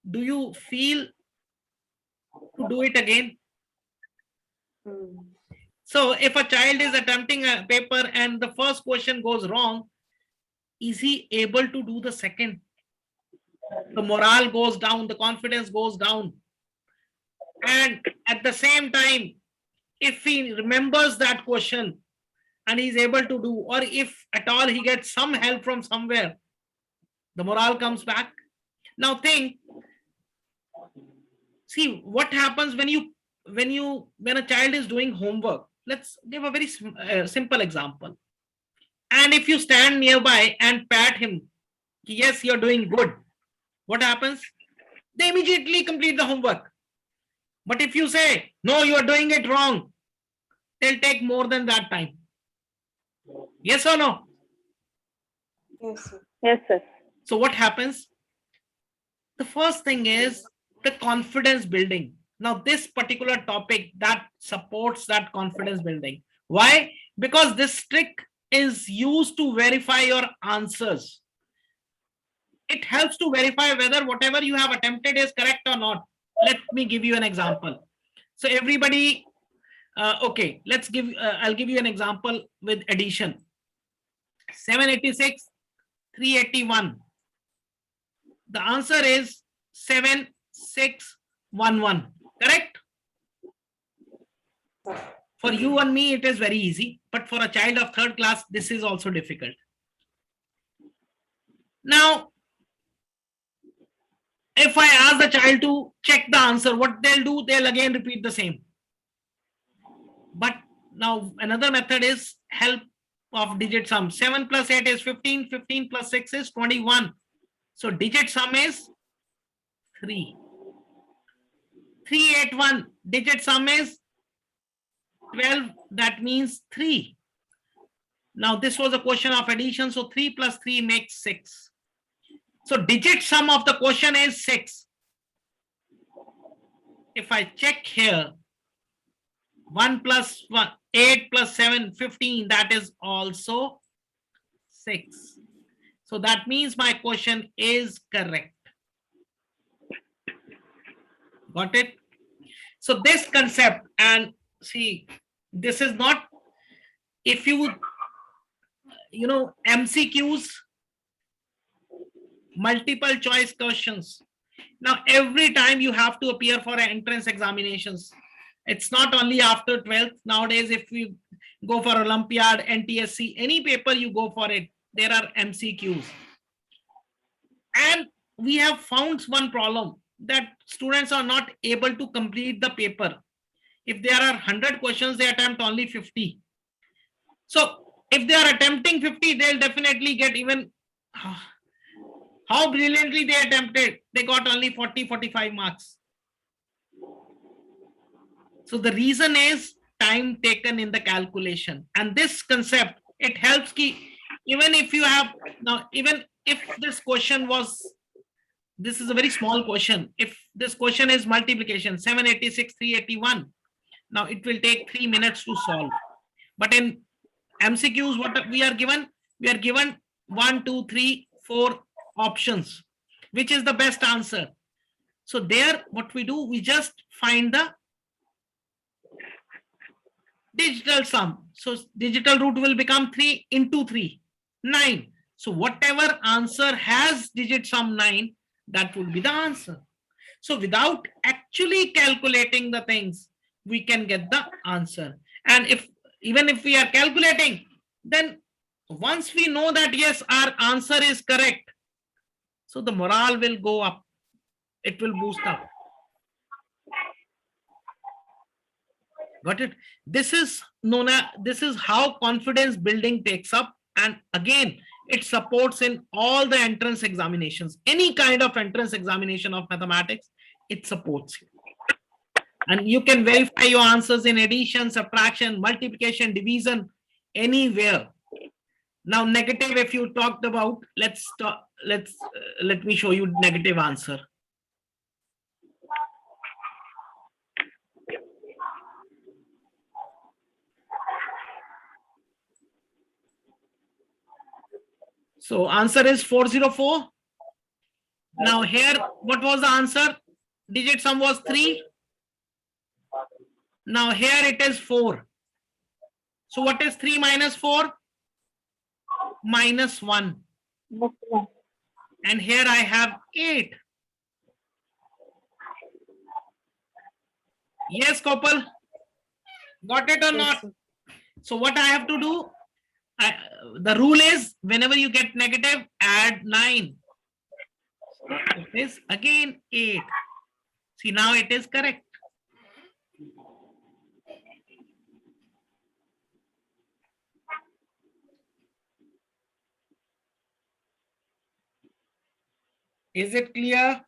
do you feel to do it again? Hmm. So if a child is attempting a paper and the first question goes wrong, is he able to do the second? The morale goes down, the confidence goes down. And at the same time, if he remembers that question and he's able to do, or if at all he gets some help from somewhere, the morale comes back. Now think, see what happens when a child is doing homework. Let's give a very simple example. And if you stand nearby and pat him, yes, you're doing good, what happens? They immediately complete the homework. But if you say, no, you're doing it wrong, they'll take more than that time. Yes or no? Yes, sir. Yes, sir. So what happens? The first thing is the confidence building. Now this particular topic that supports that confidence building. Why? Because this trick is used to verify your answers. It helps to verify whether whatever you have attempted is correct or not. Let me give you an example. So everybody, okay, I'll give you an example with addition. 786, 381. The answer is 7611, correct? For you and me, it is very easy, but for a child of 3rd class, this is also difficult. Now, if I ask the child to check the answer, what they'll do, they'll again repeat the same. But now another method is help of digit sum. 7 plus 8 is 15, 15 plus 6 is 21. So digit sum is 3. 381, digit sum is 12, that means 3. Now this was a question of addition, so 3 plus 3 makes 6. So digit sum of the question is 6. If I check here, 1 plus 1, 8 plus 7, 15, that is also 6. So that means my question is correct. Got it? So this concept, and see, this is not, if you MCQs, multiple choice questions. Now every time you have to appear for entrance examinations. It's not only after 12th. Nowadays, if you go for Olympiad, NTSC, any paper you go for it, there are MCQs. And we have found one problem, that students are not able to complete the paper. If there are 100 questions, they attempt only 50. So if they are attempting 50, they'll definitely get even how brilliantly they attempted, they got only 40, 45 marks. So the reason is time taken in the calculation. And this concept, it helps even if you have, now even if this question was, this is a very small question. If this question is multiplication, 786, 381. Now it will take 3 minutes to solve. But in MCQs, what we are given? We are given 1, 2, 3, 4 options. Which is the best answer? So there, what we do, we just find the digital sum. So digital root will become 3 into 3, 9. So whatever answer has digit sum 9, that will be the answer. So without actually calculating the things, we can get the answer. And even if we are calculating, then once we know that yes, our answer is correct, so the morale will go up. It will boost up. Got it? This is how confidence building takes up And again, it supports in all the entrance examinations. Any kind of entrance examination of mathematics, it supports you. And you can verify your answers in addition, subtraction, multiplication, division, anywhere. Now, negative, if you talked about, let me show you negative answer. So answer is 404. Now here, what was the answer? Digit sum was 3. Now here it is 4. So what is 3 minus 4? Minus 1. And here I have 8. Yes, Kopal? Got it or not? So what I have to do? The rule is whenever you get negative, add 9. So it is again 8. See, now it is correct. Is it clear?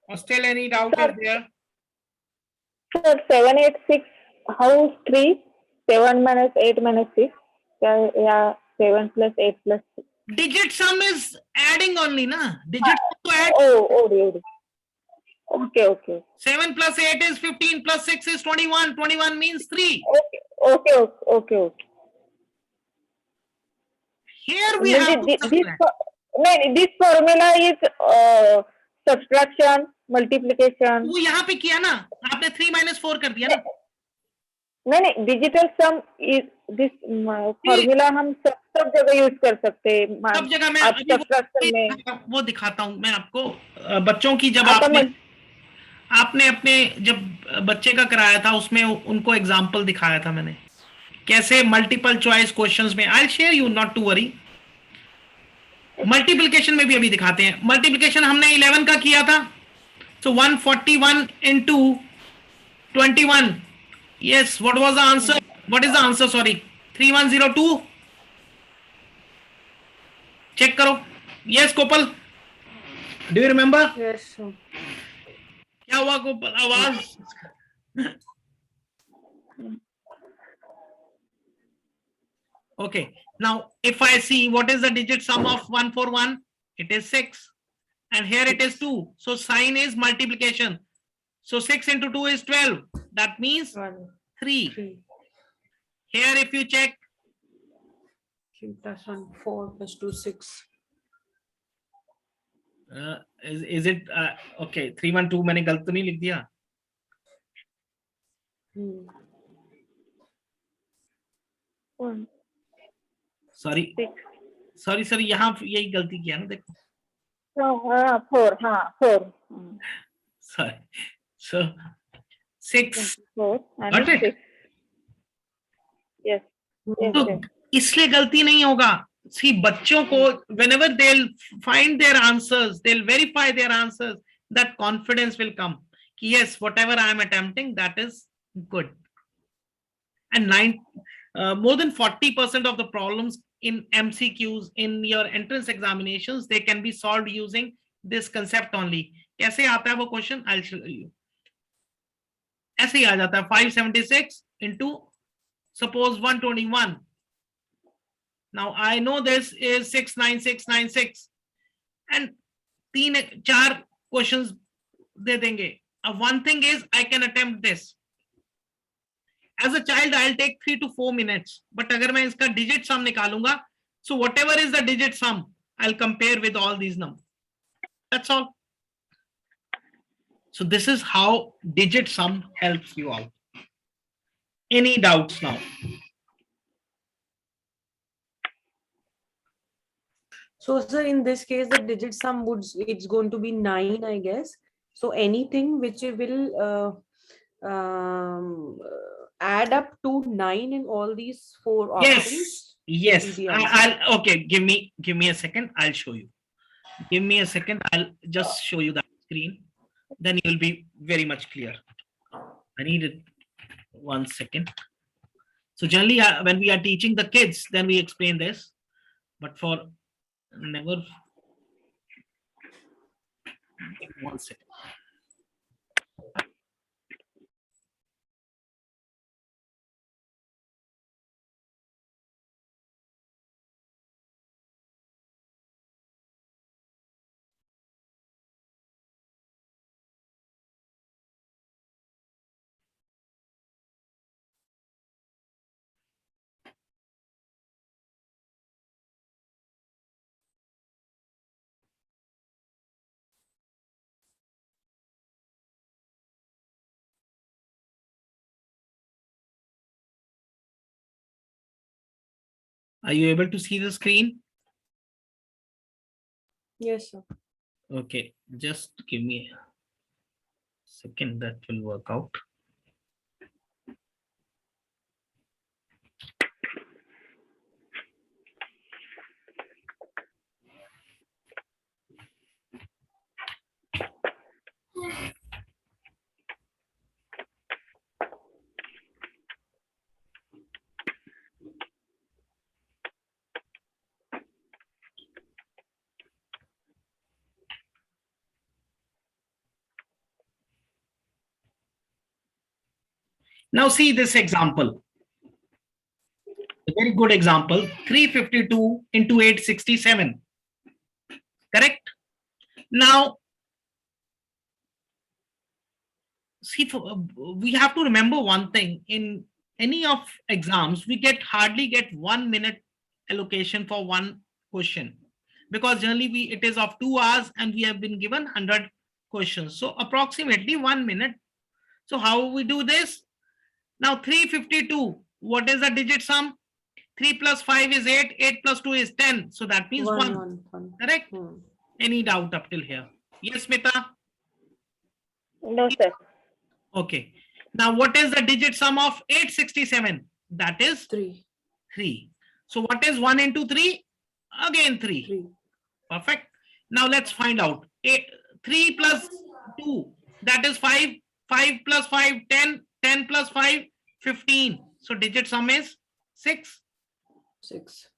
Or still any doubt is there? Sir, 7, 8, 6. How is 3? 7 minus 8 minus 6. Yeah, 7 plus 8 plus 6. Digit sum is adding only, na? Digit sum to add. Oh. Okay. 7 plus 8 is 15 plus 6 is 21. 21 means 3. Okay. Here we have to subtract. This formula is subtraction, multiplication. वो यहाँ पे किया ना, आपने 3 minus 4 कर दिया ना? नहीं, digital some is this formula हम सब जगह यूज कर सकते हैं। सब जगह मैं आप अभी subtraction में वो दिखाता हूँ मैं आपको। बच्चों की जब आप आपने अपने जब बच्चे का कराया था उसमें उनको एग्जाम्पल दिखाया था मैंने, कैसे मल्टीपल चॉइस क्वेश्चंस में। I share you, not to worry. Multiplication में भी अभी दिखाते हैं। मल्टीप्लिकेशन हमने 11 का किया था, so 141 into 21. Yes, what was the answer? What is the answer? Sorry, 3102. Check करो। Yes, Kopal. Do you remember? Yes, sir. क्या हुआ गोपाल, आवाज? Okay, now if I see what is the digit sum of 141, it is 6, and here it is 2, so sign is multiplication. So 6 into 2 is 12, that means 3. 3. Here if you check, 3 plus 1, 4 plus 2, 6. is it okay, 312 मैंने गलत तो नहीं लिख दिया? Sorry यहाँ यही गलती किया ना, देखो। 4 Sorry, so 6 4 and Got it? 6. Yes. तो इसलिए गलती नहीं होगा। See, बच्चों को whenever they'll find their answers, they'll verify their answers, that confidence will come कि yes, whatever I am attempting, that is good. And more than 40% of the problems in MCQs in your entrance examinations, they can be solved using this concept only. कैसे आता है वो question? I'll show you. ऐसे ही आ जाता है, 576 into suppose 121. Now I know this is 69696 and 3-4 questions दे देंगे. One thing is I can attempt this. As a child I'll take 3 to 4 minutes. But अगर मैं इसका digit sum निकालूंगा, so whatever is the digit sum, I'll compare with all these numbers. That's all. So this is how digit sum helps you out. Any doubts now? So, sir, in this case, the digit sum it's going to be 9, I guess. So anything which will add up to 9 in all these 4 options. Yes. will be answered. I'll okay. Give me a second. I'll show you. Give me a second. I'll just show you that screen. then you'll be very much clear. I need it 1 second. So generally, when we are teaching the kids, then we explain this, but for never. 1 second. Are you able to see the screen? Yes, sir. Okay, just give me a second, that will work out. Now see this example. A very good example. 352 into 867. Correct? Now, see, we have to remember one thing. In any of exams, we hardly get 1 minute allocation for one question, because generally it is of 2 hours and we have been given 100 questions. So approximately 1 minute. So how we do this? Now 352, what is the digit sum? 3 plus 5 is 8, 8 plus 2 is 10. So that means 1. Correct? Any doubt up till here? Yes, Smita? No, sir. Okay. Now what is the digit sum of 867? That is 3. 3. So what is 1 into 3? Again 3. 3. Perfect. Now let's find out. 3 plus 2, that is 5. 5 plus 5, 10. 10 plus 5, 15. So digit sum is 6. 6.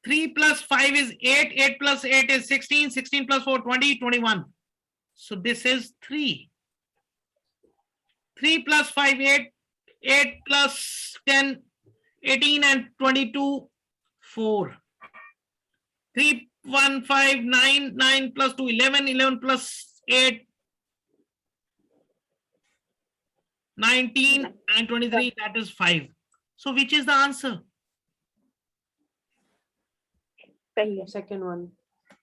3 plus 5 is 8. 8 plus 8 is 16. 16 plus 4, 20, 21. So this is 3. 3 plus 5, 8. 8 plus 10, 18 and 22, 4. 3, 1, 5, 9. 9 plus 2, 11. 11 plus 8, 19 and 23, that is 5. So which is the answer? Second one.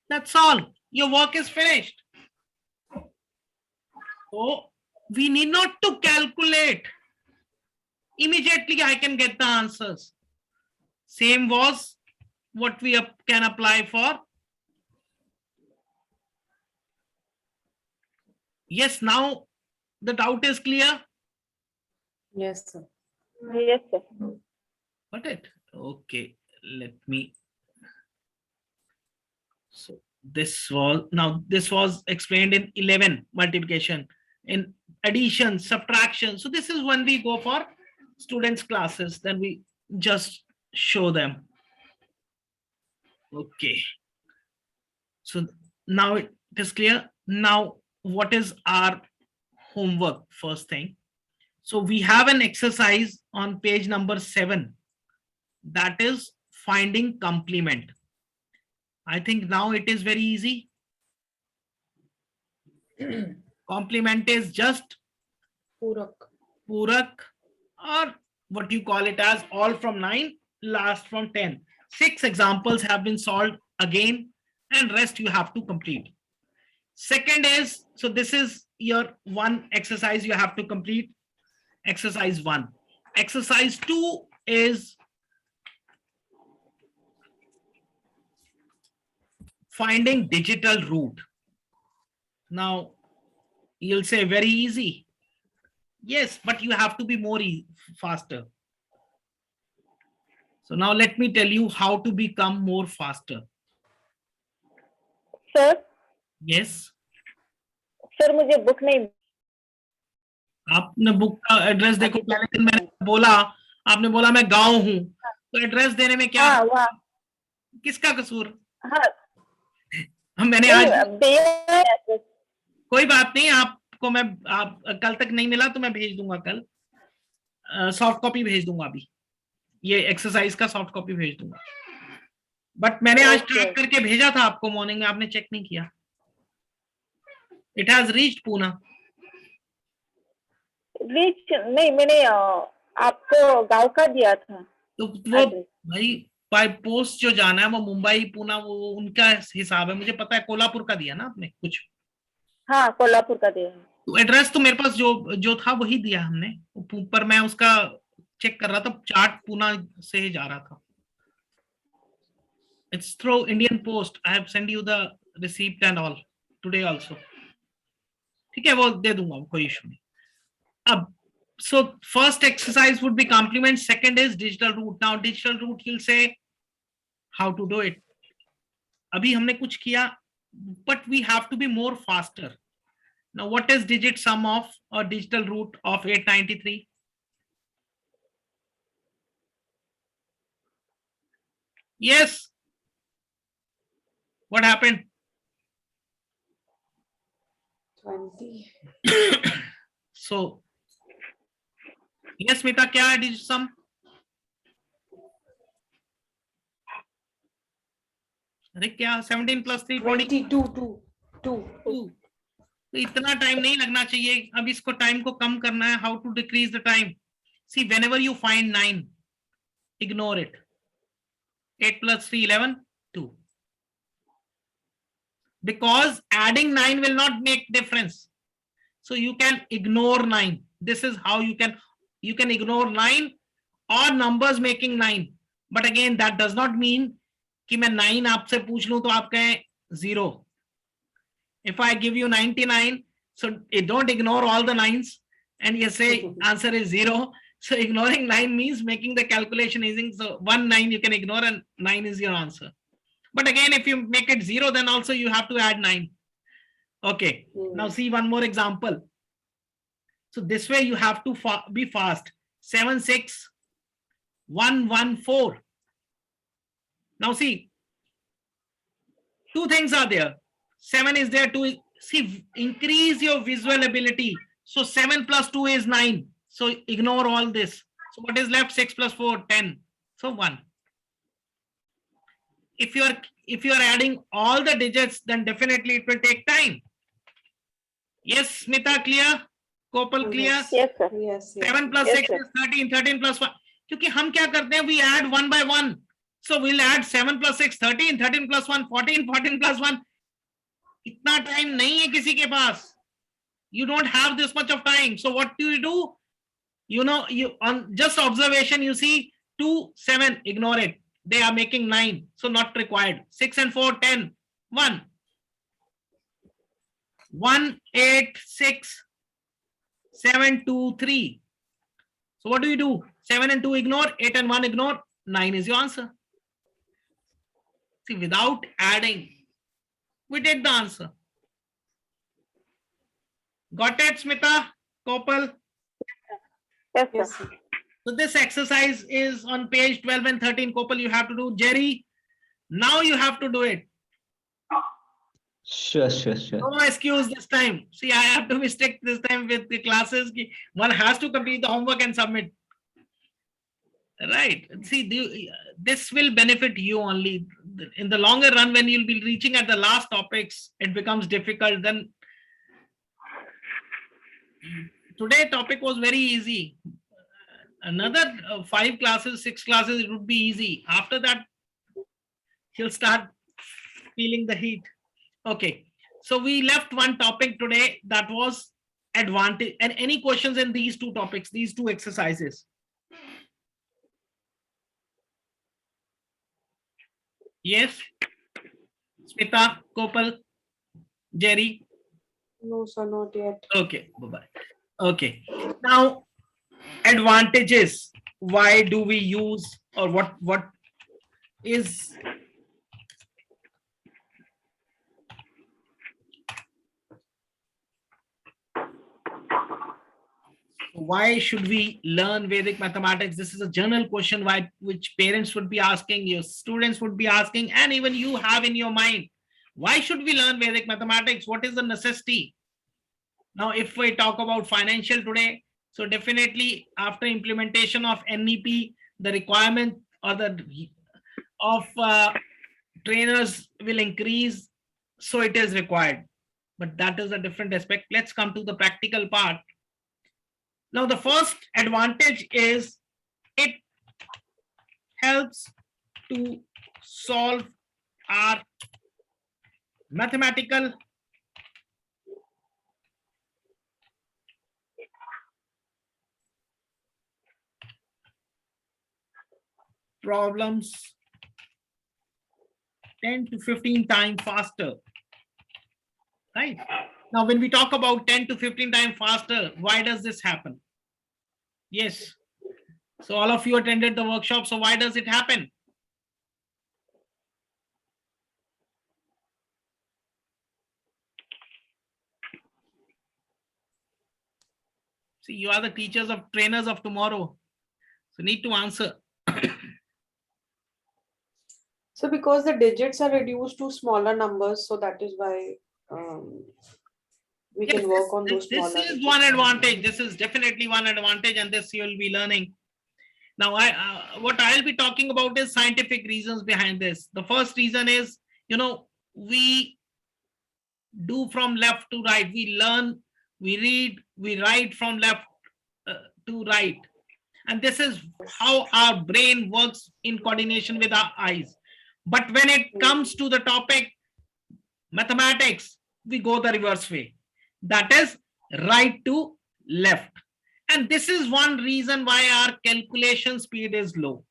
That's all. Your work is finished. So we need not to calculate. Immediately I can get the answers. Same was what we can apply for. Yes, now the doubt is clear. Yes, sir. Yes, sir. Got it? Okay, let me. So this was explained in 11 multiplication, in addition, subtraction. So this is when we go for students classes, then we just show them. Okay. So now it is clear. Now what is our homework? First thing. So we have an exercise on page number 7. That is finding complement. I think now it is very easy. Complement is just Purak. Purak, or what you call it as all from 9, last from 10. 6 examples have been solved again, and rest you have to complete. Second is, so this is your one exercise you have to complete. Exercise 1. Exercise 2 is finding digital root. Now you'll say very easy. Yes, but you have to be more faster. So now let me tell you how to become more faster. Sir, Yes. Sir मुझे book नहीं, आपने book का address देखो, पहले दिन मैंने बोला, आपने बोला मैं गांव हूँ, तो एड्रेस देने में क्या, हाँ वहाँ, किसका कसूर? हाँ मैंने आज, नहीं दिया है address। कोई बात नहीं, आपको मैं, आप कल तक नहीं मिला तो मैं भेज दूंगा, कल सॉफ्ट कॉपी भेज दूंगा, अभी ये एक्सरसाइज का सॉफ्ट कॉपी भेज दूंगा। बट मैंने आज Okay. ट्रैक करके भेजा था आपको मॉर्निंग में, आपने चेक नहीं किया। It has reached Poona. Reach नहीं, मैंने आपको गांव का दिया था तो वो address। भाई बाय पोस्ट जो जाना है वो मुंबई पूना, वो उनका हिसाब है, मुझे पता है। कोल्हापुर का दिया ना आपने कुछ, हाँ कोल्हापुर का दिया है। तो एड्रेस तो मेरे पास जो जो था वही दिया हमने, पर मैं उसका चेक कर रहा था, चार्ट पूना से ही जा रहा था। It's through Indian post, I have send you the receipt and all today also. ठीक है, वो दे दूंगा, कोई इशू नहीं। अब so first exercise would be complement, second is digital root. Now digital root, he'll say how to do it. अभी हमने कुछ किया, but we have to be more faster. Now what is digit sum of or digital root of 893? Yes, what happened? 20. So yes Smita, क्या है digit sum? अरे क्या 17 plus 3 22. 2. तो इतना टाइम नहीं लगना चाहिए। अब इसको टाइम को कम करना है। How to decrease the time? See whenever you find 9, ignore it. 8 plus 3 11 2, because adding 9 will not make difference, so you can ignore 9. This is how you can ignore 9 or numbers making 9, but again that does not mean कि मैं 9 आपसे पूछ लूं तो आप कहें 0. If I give you 99, so don't ignore all the 9s and you say answer is 0. So ignoring 9 means making the calculation easy. So 1 9 you can ignore and 9 is your answer. But again, if you make it 0, then also you have to add 9. Okay, now see one more example. So this way you have to be fast. 7 6 1 1 4. Now see, two things are there. 7 is there, 2 is, see, increase your visual ability. So 7 plus 2 is 9. So ignore all this. So what is left? 6 plus 4 10. So 1. If you are adding all the digits, then definitely it will take time. Yes Smita, clear? Kopal, clear? Yes sir। Yes. 7 plus Yes, 6 sir. is 13, 13 plus 1. क्योंकि हम क्या करते हैं, we add 1 by 1. So we'll add 7 plus 6 13, 13 plus 1 14, 14 plus 1. इतना time नहीं है किसी के पास. You don't have this much of time. So what do? You know, you on just observation, you see 2 7, ignore it. They are making 9, so not required. 6 and 4 10 1 1 8 6 7 2 3. So what do? 7 and 2 ignore, 8 and 1 ignore, 9 is your answer. See, without adding, we did the answer. Got it, Smita, Kopal? Yes Yes. sir। So this exercise is on page 12 and 13. Kopal, you have to do. Jerry, now you have to do it. Sure. No excuse this time. See, I have to be strict this time with the classes. One has to complete the homework and submit. Right. See, this will benefit you only. In the longer run, when you'll be reaching at the last topics, it becomes difficult. Then today topic was very easy. Another 5 classes, 6 classes, it would be easy. After that, you'll start feeling the heat. Okay, so we left one topic today, that was advantage. And any questions in these 2 topics, these 2 exercises? Yes, Smita, Kopal, Jerry. No, sir, not yet. Okay, bye-bye. Okay, now advantages. Why do we use, or what is Why should we learn Vedic mathematics? This is a general question which parents would be asking, your students would be asking, and even you have in your mind. Why should we learn Vedic mathematics? What is the necessity? Now, if we talk about financial today, so definitely after implementation of NEP, the requirement or of trainers will increase, so it is required. But that is a different aspect. Let's come to the practical part. Now, the first advantage is it helps to solve our mathematical problems 10 to 15 times faster. Right? Now, when we talk about 10 to 15 times faster, why does this happen? Yes. So all of you attended the workshop. So why does it happen? See, you are the teachers of trainers of tomorrow. So need to answer. So because the digits are reduced to smaller numbers, so that is why we Yes, can work on this those smaller is digits. one advantage. This is definitely one advantage, and this you will be learning. Now, what I'll be talking about is scientific reasons behind this. The first reason is, we do from left to right. We learn, we read, we write from left to right. And this is how our brain works in coordination with our eyes. But when it comes to the topic mathematics, we go the reverse way. That is right to left. And this is one reason why our calculation speed is low.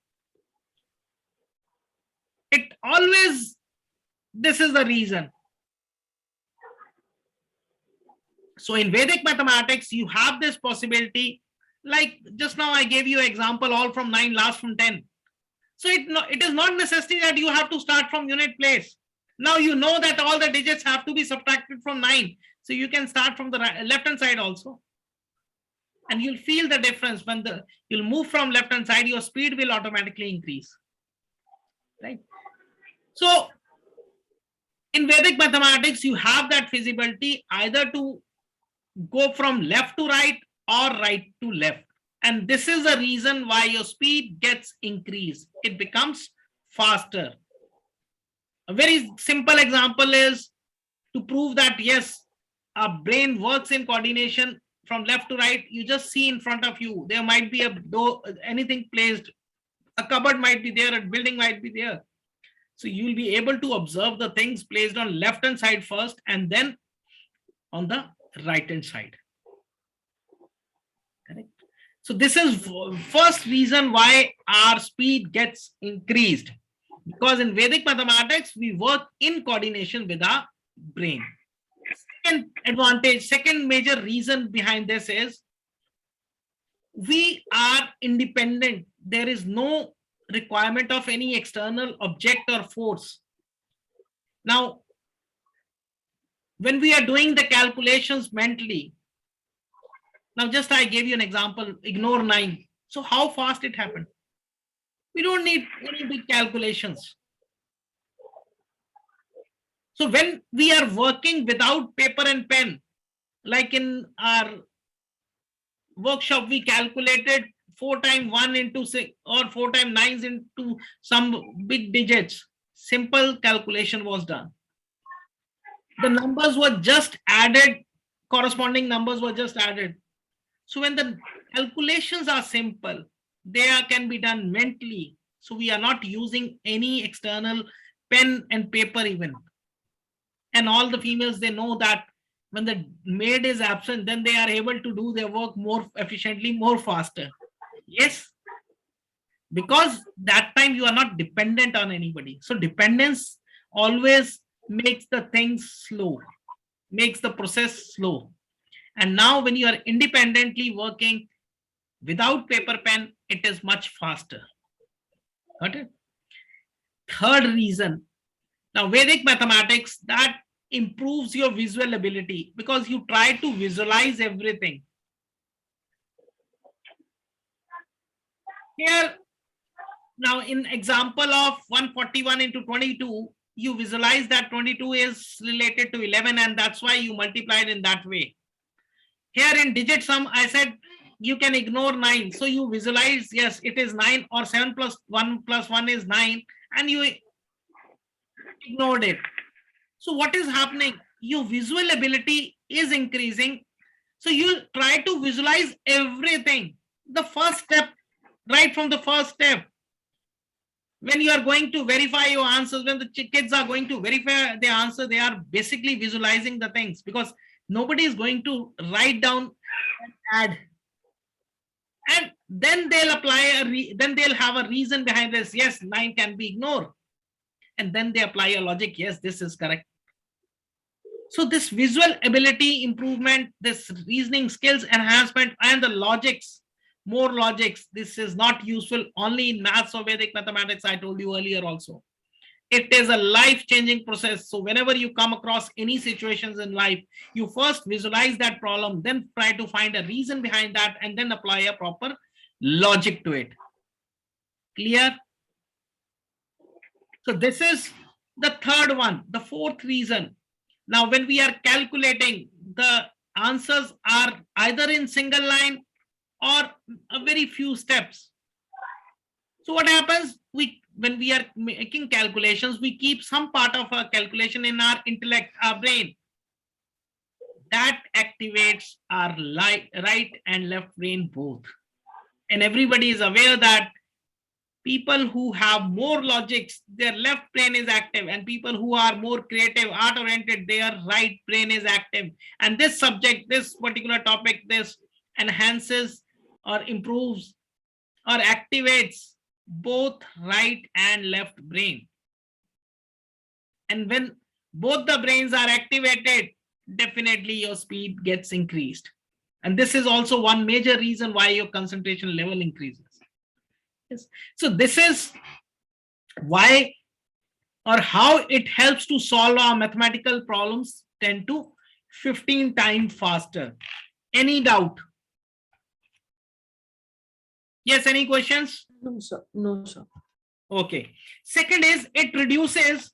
This is the reason. So in Vedic mathematics, you have this possibility, like just now I gave you an example, all from 9, last from 10. So it is not necessary that you have to start from unit place. Now you know that all the digits have to be subtracted from 9. So you can start from the left hand side also. And you'll feel the difference when you'll move from left hand side, your speed will automatically increase. Right? So in Vedic mathematics, you have that feasibility either to go from left to right or right to left. And this is the reason why your speed gets increased. It becomes faster. A very simple example is to prove that, yes, our brain works in coordination from left to right. You just see in front of you, there might be a door, anything placed, a cupboard might be there, a building might be there. So you'll be able to observe the things placed on left hand side first and then on the right hand side. Correct? So this is first reason why our speed gets increased, because in Vedic mathematics, we work in coordination with our brain. Second major reason behind this is we are independent. There is no requirement of any external object or force. Now, when we are doing the calculations mentally, now just I gave you an example, ignore 9. So how fast it happened? We don't need any big calculations. So when we are working without paper and pen, like in our workshop, we calculated 4 times 1 into 6 or 4 times 9 into some big digits. Simple calculation was done. The numbers were just added, corresponding numbers were just added. So when the calculations are simple, they can be done mentally. So we are not using any external pen and paper even. And all the females, they know that when the maid is absent, then they are able to do their work more efficiently, more faster. Yes, because that time you are not dependent on anybody. So dependence always makes the things slow, makes the process slow. And now when you are independently working without paper pen, it is much faster. Got it? Third reason. Now, Vedic mathematics, that improves your visual ability because you try to visualize everything. Here, now in example of 141 into 22, you visualize that 22 is related to 11 and that's why you multiplied in that way. Here in digit sum, I said you can ignore 9. So you visualize, yes, it is 9 or 7 plus 1 is 9 and you ignored it. So what is happening? Your visual ability is increasing. So you try to visualize everything. The first step, right from the first step, when you are going to verify your answers, when the kids are going to verify their answer, they are basically visualizing the things because nobody is going to write down and add. And then they'll apply then they'll have a reason behind this. Yes, 9 can be ignored. And then they apply a logic. Yes, this is correct. So this visual ability improvement, this reasoning skills enhancement, and the logics, more logics, this is not useful only in maths or Vedic mathematics. I told you earlier also. It is a life-changing process. So whenever you come across any situations in life, you first visualize that problem, then try to find a reason behind that, and then apply a proper logic to it. Clear? So this is the third one. The fourth reason. Now, when we are calculating, the answers are either in single line or a very few steps. So what happens? When we are making calculations, we keep some part of our calculation in our intellect, our brain. That activates our right and left brain both. And everybody is aware that people who have more logics, their left brain is active, and people who are more creative, art oriented, their right brain is active. And this subject, this particular topic, this enhances or improves or activates both right and left brain. And when both the brains are activated, definitely your speed gets increased. And this is also one major reason why your concentration level increases. Yes. So this is why or how it helps to solve our mathematical problems 10 to 15 times faster. Any doubt? Yes, any questions? No, sir. No, sir. Okay. Second is it reduces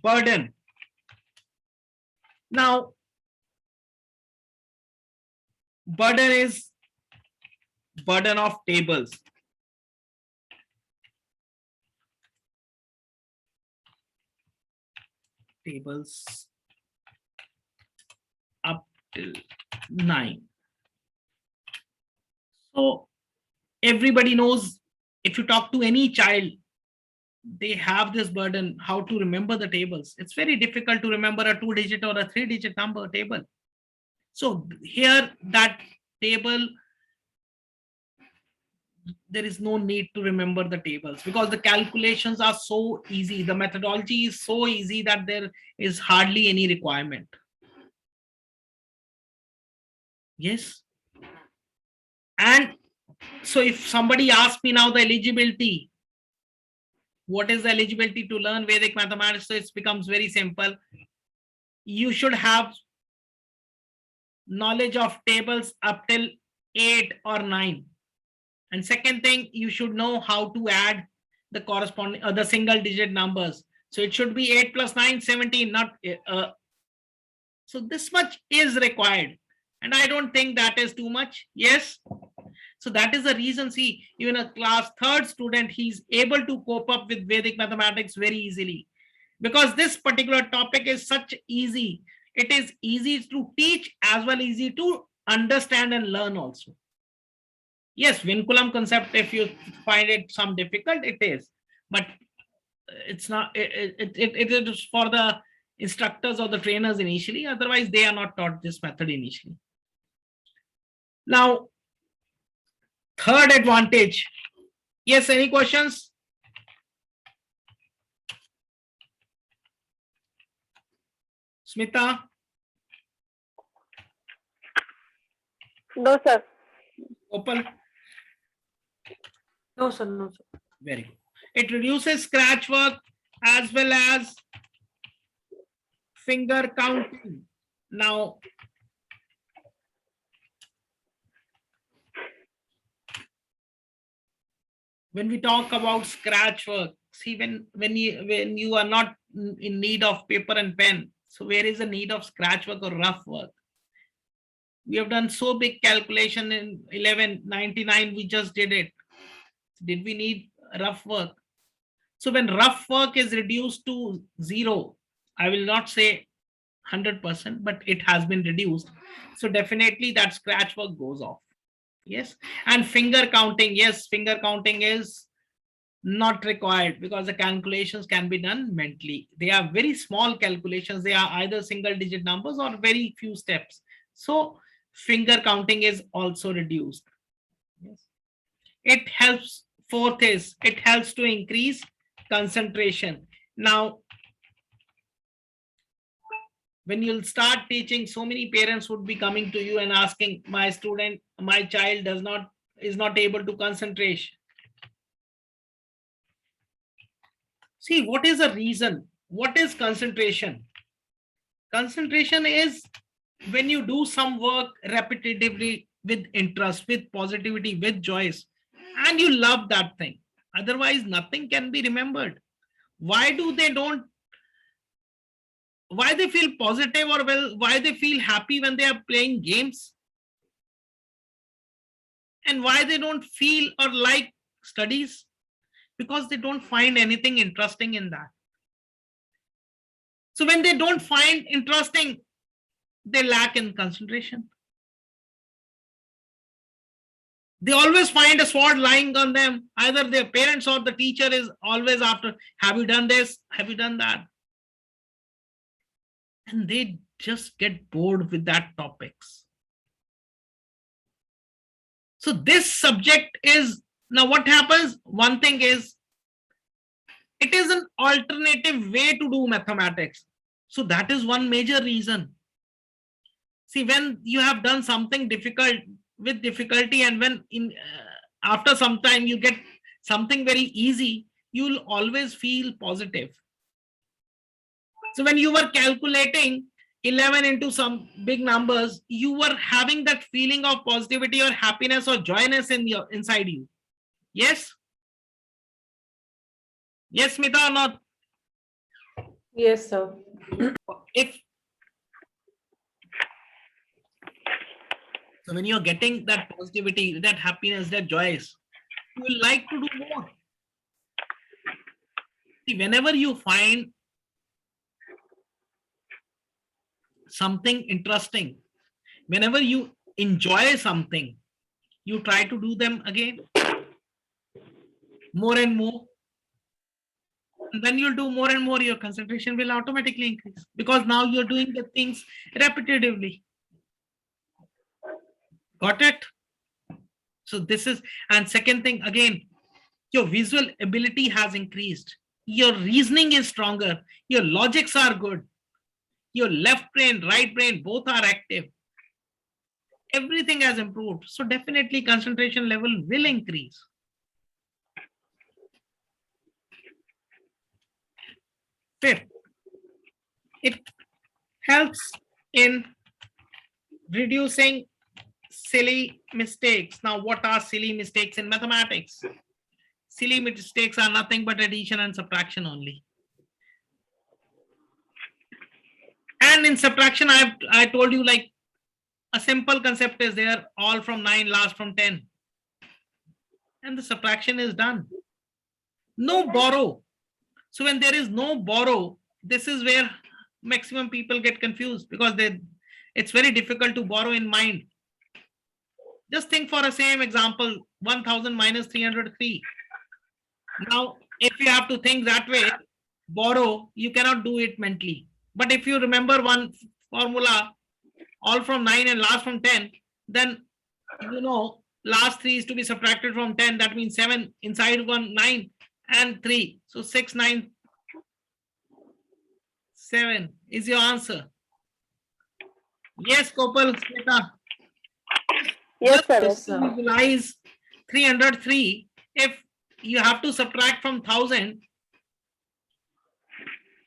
burden. Now, burden is burden of tables. Tables up till 9. So everybody knows, if you talk to any child, they have this burden how to remember the tables. It's very difficult to remember a 2-digit or a 3-digit number table. So here that table, there is no need to remember the tables because the calculations are so easy. The methodology is so easy that there is hardly any requirement. Yes. And so if somebody asks me now the eligibility, what is the eligibility to learn Vedic mathematics? So it becomes very simple. You should have knowledge of tables up till 8 or 9. And second thing, you should know how to add the corresponding the single digit numbers. So it should be 8 plus 9, 17, not so this much is required. And I don't think that is too much. Yes. So that is the reason, see, even a class 3rd student, he's able to cope up with Vedic mathematics very easily because this particular topic is such easy. It is easy to teach as well easy to understand and learn also. Yes, vinculum concept, if you find it some difficult, it is, but it's not, it is for the instructors or the trainers initially, otherwise they are not taught this method initially. Now, third advantage. Yes, any questions? Smita? No, sir. Opal? No, sir. No, sir. Very good. It reduces scratch work as well as finger counting. Now, when we talk about scratch work, see, when you are not in need of paper and pen, so where is the need of scratch work or rough work? We have done so big calculation in 1199, we just did it. Did we need rough work? So when rough work is reduced to 0, I will not say 100%, but it has been reduced. So definitely that scratch work goes off. Yes. And finger counting, yes, finger counting is not required because the calculations can be done mentally. They are very small calculations. They are either single digit numbers or very few steps. So finger counting is also reduced. Yes. It helps. Fourth is it helps to increase concentration. Now, when you'll start teaching, so many parents would be coming to you and asking, my child is not able to concentrate. See, what is the reason? What is concentration? Concentration is when you do some work repetitively with interest, with positivity, with joys, and you love that thing. Otherwise, nothing can be remembered. Why they feel positive, or why they feel happy when they are playing games? And why they don't feel or like studies? Because they don't find anything interesting in that. So when they don't find interesting, they lack in concentration. They always find a sword lying on them. Either their parents or the teacher is always after, have you done this? Have you done that? And they just get bored with that topics. So this subject is, now what happens? One thing is, it is an alternative way to do mathematics. So that is one major reason. See, when you have done something difficult with difficulty, and when after some time you get something very easy, you'll always feel positive. So when you were calculating 11 into some big numbers, you were having that feeling of positivity or happiness or joyness inside you. Yes? Yes, Smita, or not? Yes, sir. So when you're getting that positivity, that happiness, that joys, you will like to do more. See, whenever you find something interesting, whenever you enjoy something, you try to do them again, more and more. And when you'll do more and more, your concentration will automatically increase, because now you're doing the things repetitively. Got it? So this is, and second thing again, your visual ability has increased. Your reasoning is stronger. Your logics are good. Your left brain, right brain, both are active. Everything has improved. So definitely concentration level will increase. Fifth, it helps in reducing silly mistakes. Now, what are silly mistakes in mathematics? Silly mistakes are nothing but addition and subtraction only. And in subtraction, I told you, like, a simple concept is there, all from 9, last from 10. And the subtraction is done. No borrow. So when there is no borrow, this is where maximum people get confused, because it's very difficult to borrow in mind. Just think for a same example, 1000 minus 303. Now, if you have to think that way, borrow, you cannot do it mentally. But if you remember one formula, all from 9 and last from 10, then you know last 3 is to be subtracted from 10. That means 7 inside 1, 9 and 3. So 6, 9, 7 is your answer. Yes, Kopal, Smita. Yes, sir. Yes, sir. Visualize 303. If you have to subtract from 1000,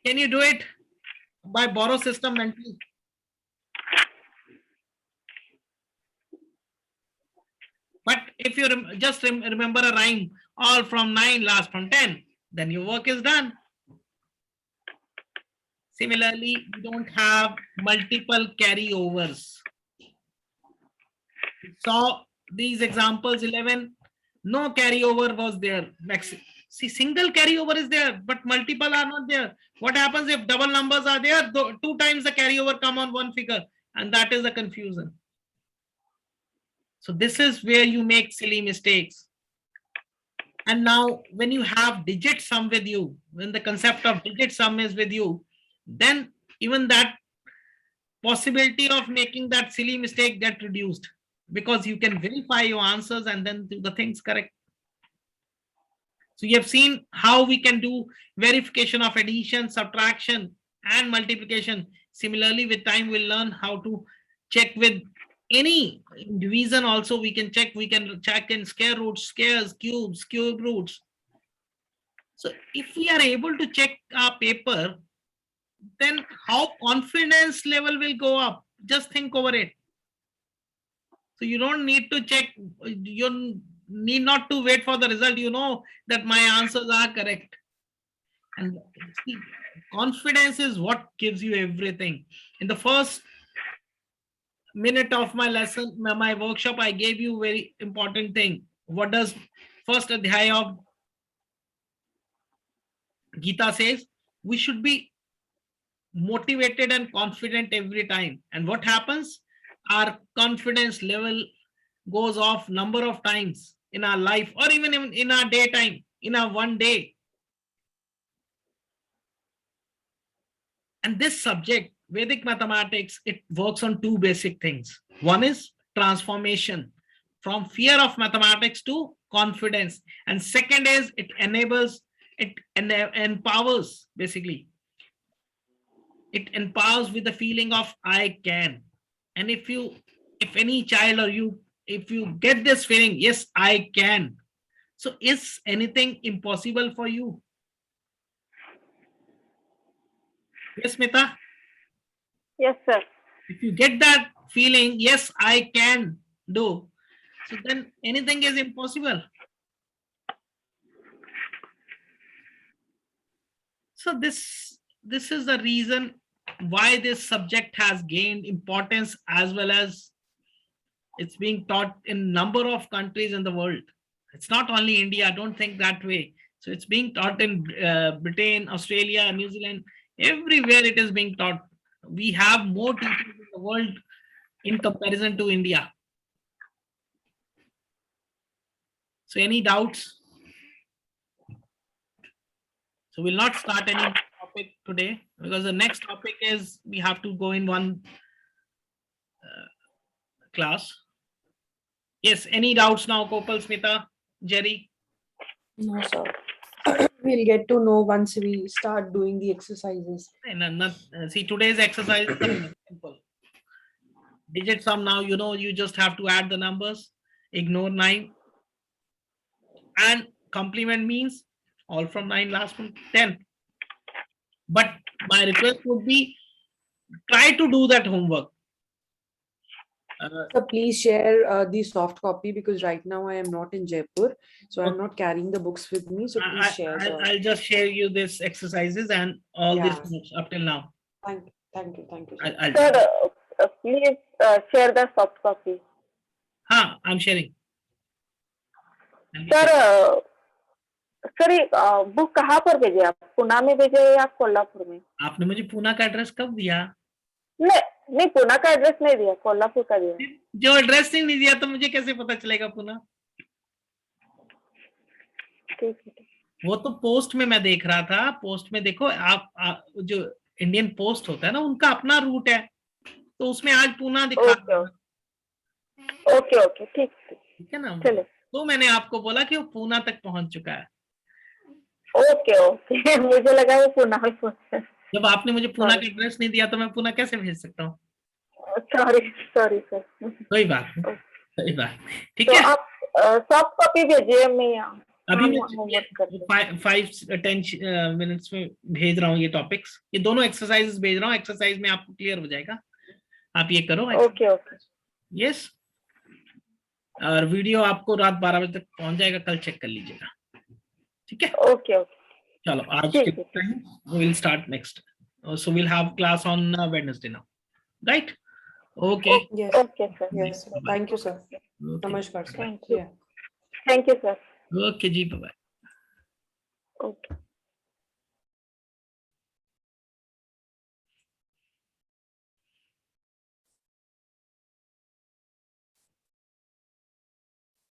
can you do it by borrow system mentally? But if you just remember a rhyme, all from 9, last from 10, then your work is done. Similarly, we don't have multiple carryovers. So these examples 11, no carryover was there. Next, see, single carryover is there, but multiple are not there. What happens if double numbers are there? 2 times the carryover come on one figure, and that is the confusion. So this is where you make silly mistakes. And now when you have digit sum with you, when the concept of digit sum is with you, then even that possibility of making that silly mistake get reduced, because you can verify your answers and then do the things correct. So you have seen how we can do verification of addition, subtraction, and multiplication. Similarly, with time, we'll learn how to check with any division also. We can check in square roots, squares, cubes, cube roots. So if we are able to check our paper, then how confidence level will go up? Just think over it. So you don't need to check, you need not to wait for the result. You know that my answers are correct. And see, confidence is what gives you everything. In the first minute of my lesson, my workshop, I gave you very important thing. What does first adhyaya of Gita says? We should be motivated and confident every time. And what happens? Our confidence level goes off number of times in our life, or even in our daytime, in our one day. And this subject, Vedic mathematics, it works on 2 basic things. One is transformation from fear of mathematics to confidence. And second is it enables, it empowers, basically. It empowers with the feeling of I can. And if any child or you, if you get this feeling, yes, I can. So is anything impossible for you? Yes, Smita? Yes, sir. If you get that feeling, yes, I can do, so then anything is impossible. So this is the reason why this subject has gained importance, as well as it's being taught in number of countries in the world. It's not only India, don't think that way. So it's being taught in Britain, Australia, New Zealand, everywhere it is being taught. We have more teachers in the world in comparison to India. So any doubts? So we'll not start any topic today, because the next topic is we have to go in one class. Yes, any doubts now, Kopal, Smita, Jerry? No, sir. We'll get to know once we start doing the exercises. And see, today's exercise is very simple. Digit sum now, you know, you just have to add the numbers, ignore 9. And complement means all from 9, last from 10. But my request would be, try to do that homework. So please share the soft copy, because right now I am not in Jaipur, so I'm not carrying the books with me. So please share. I'll just share you this exercises and all Yeah. these notes up till now. Thank you. Sir. Sir, please share the soft copy. I'm sharing. Sir sir ये book कहाँ पर भेजे आप? पुणे में भेजे या कोल्हापुर में? आपने मुझे पुणे का एड्रेस कब दिया? नहीं पुणे का एड्रेस नहीं दिया, कोल्हापुर का दिया. जो एड्रेस नहीं दिया तो मुझे कैसे पता चलेगा पुणे? ठीक है. वो तो पोस्ट में मैं देख रहा था. पोस्ट में देखो आप जो इंडियन पोस्ट होता है ना, उनका अपना रूट है, तो उसमें आज पुणे दिखा. ओके ठीक है ना. चलो. तो मैंने आपको बोला कि वो पुणे तक पहुंच चुका है. ओके मुझे लगा वो पुणे में पहुंचा. जब आपने मुझे पुणे का एड्रेस नहीं दिया तो मैं पुणे कैसे भेज सकता हूँ? Sorry sir. कोई बात ठीक तो है. आप सॉफ्ट कॉपी भेजिए, मैं अभी मैं 5-10 मिनट्स में भेज रहा हूँ ये टॉपिक्स. ये दोनों एक्सरसाइजेस भेज रहा हूँ. एक्सरसाइज में आपको क्लियर हो जाएगा. आप ये करो. ओके यस और वीडियो आपको रात 12 बजे तक पहुंच जाएगा, कल चेक कर लीजिएगा, ठीक है? ओके ओके चलो आज ठीक के है। Time we'll start next. So we'll have class on Wednesday now, right? Okay. Yes, okay sir yes, sir. Thank you, sir. Okay. Namaskar, sir. Thank you Yeah. Thank you sir Okay, जी, bye bye. Okay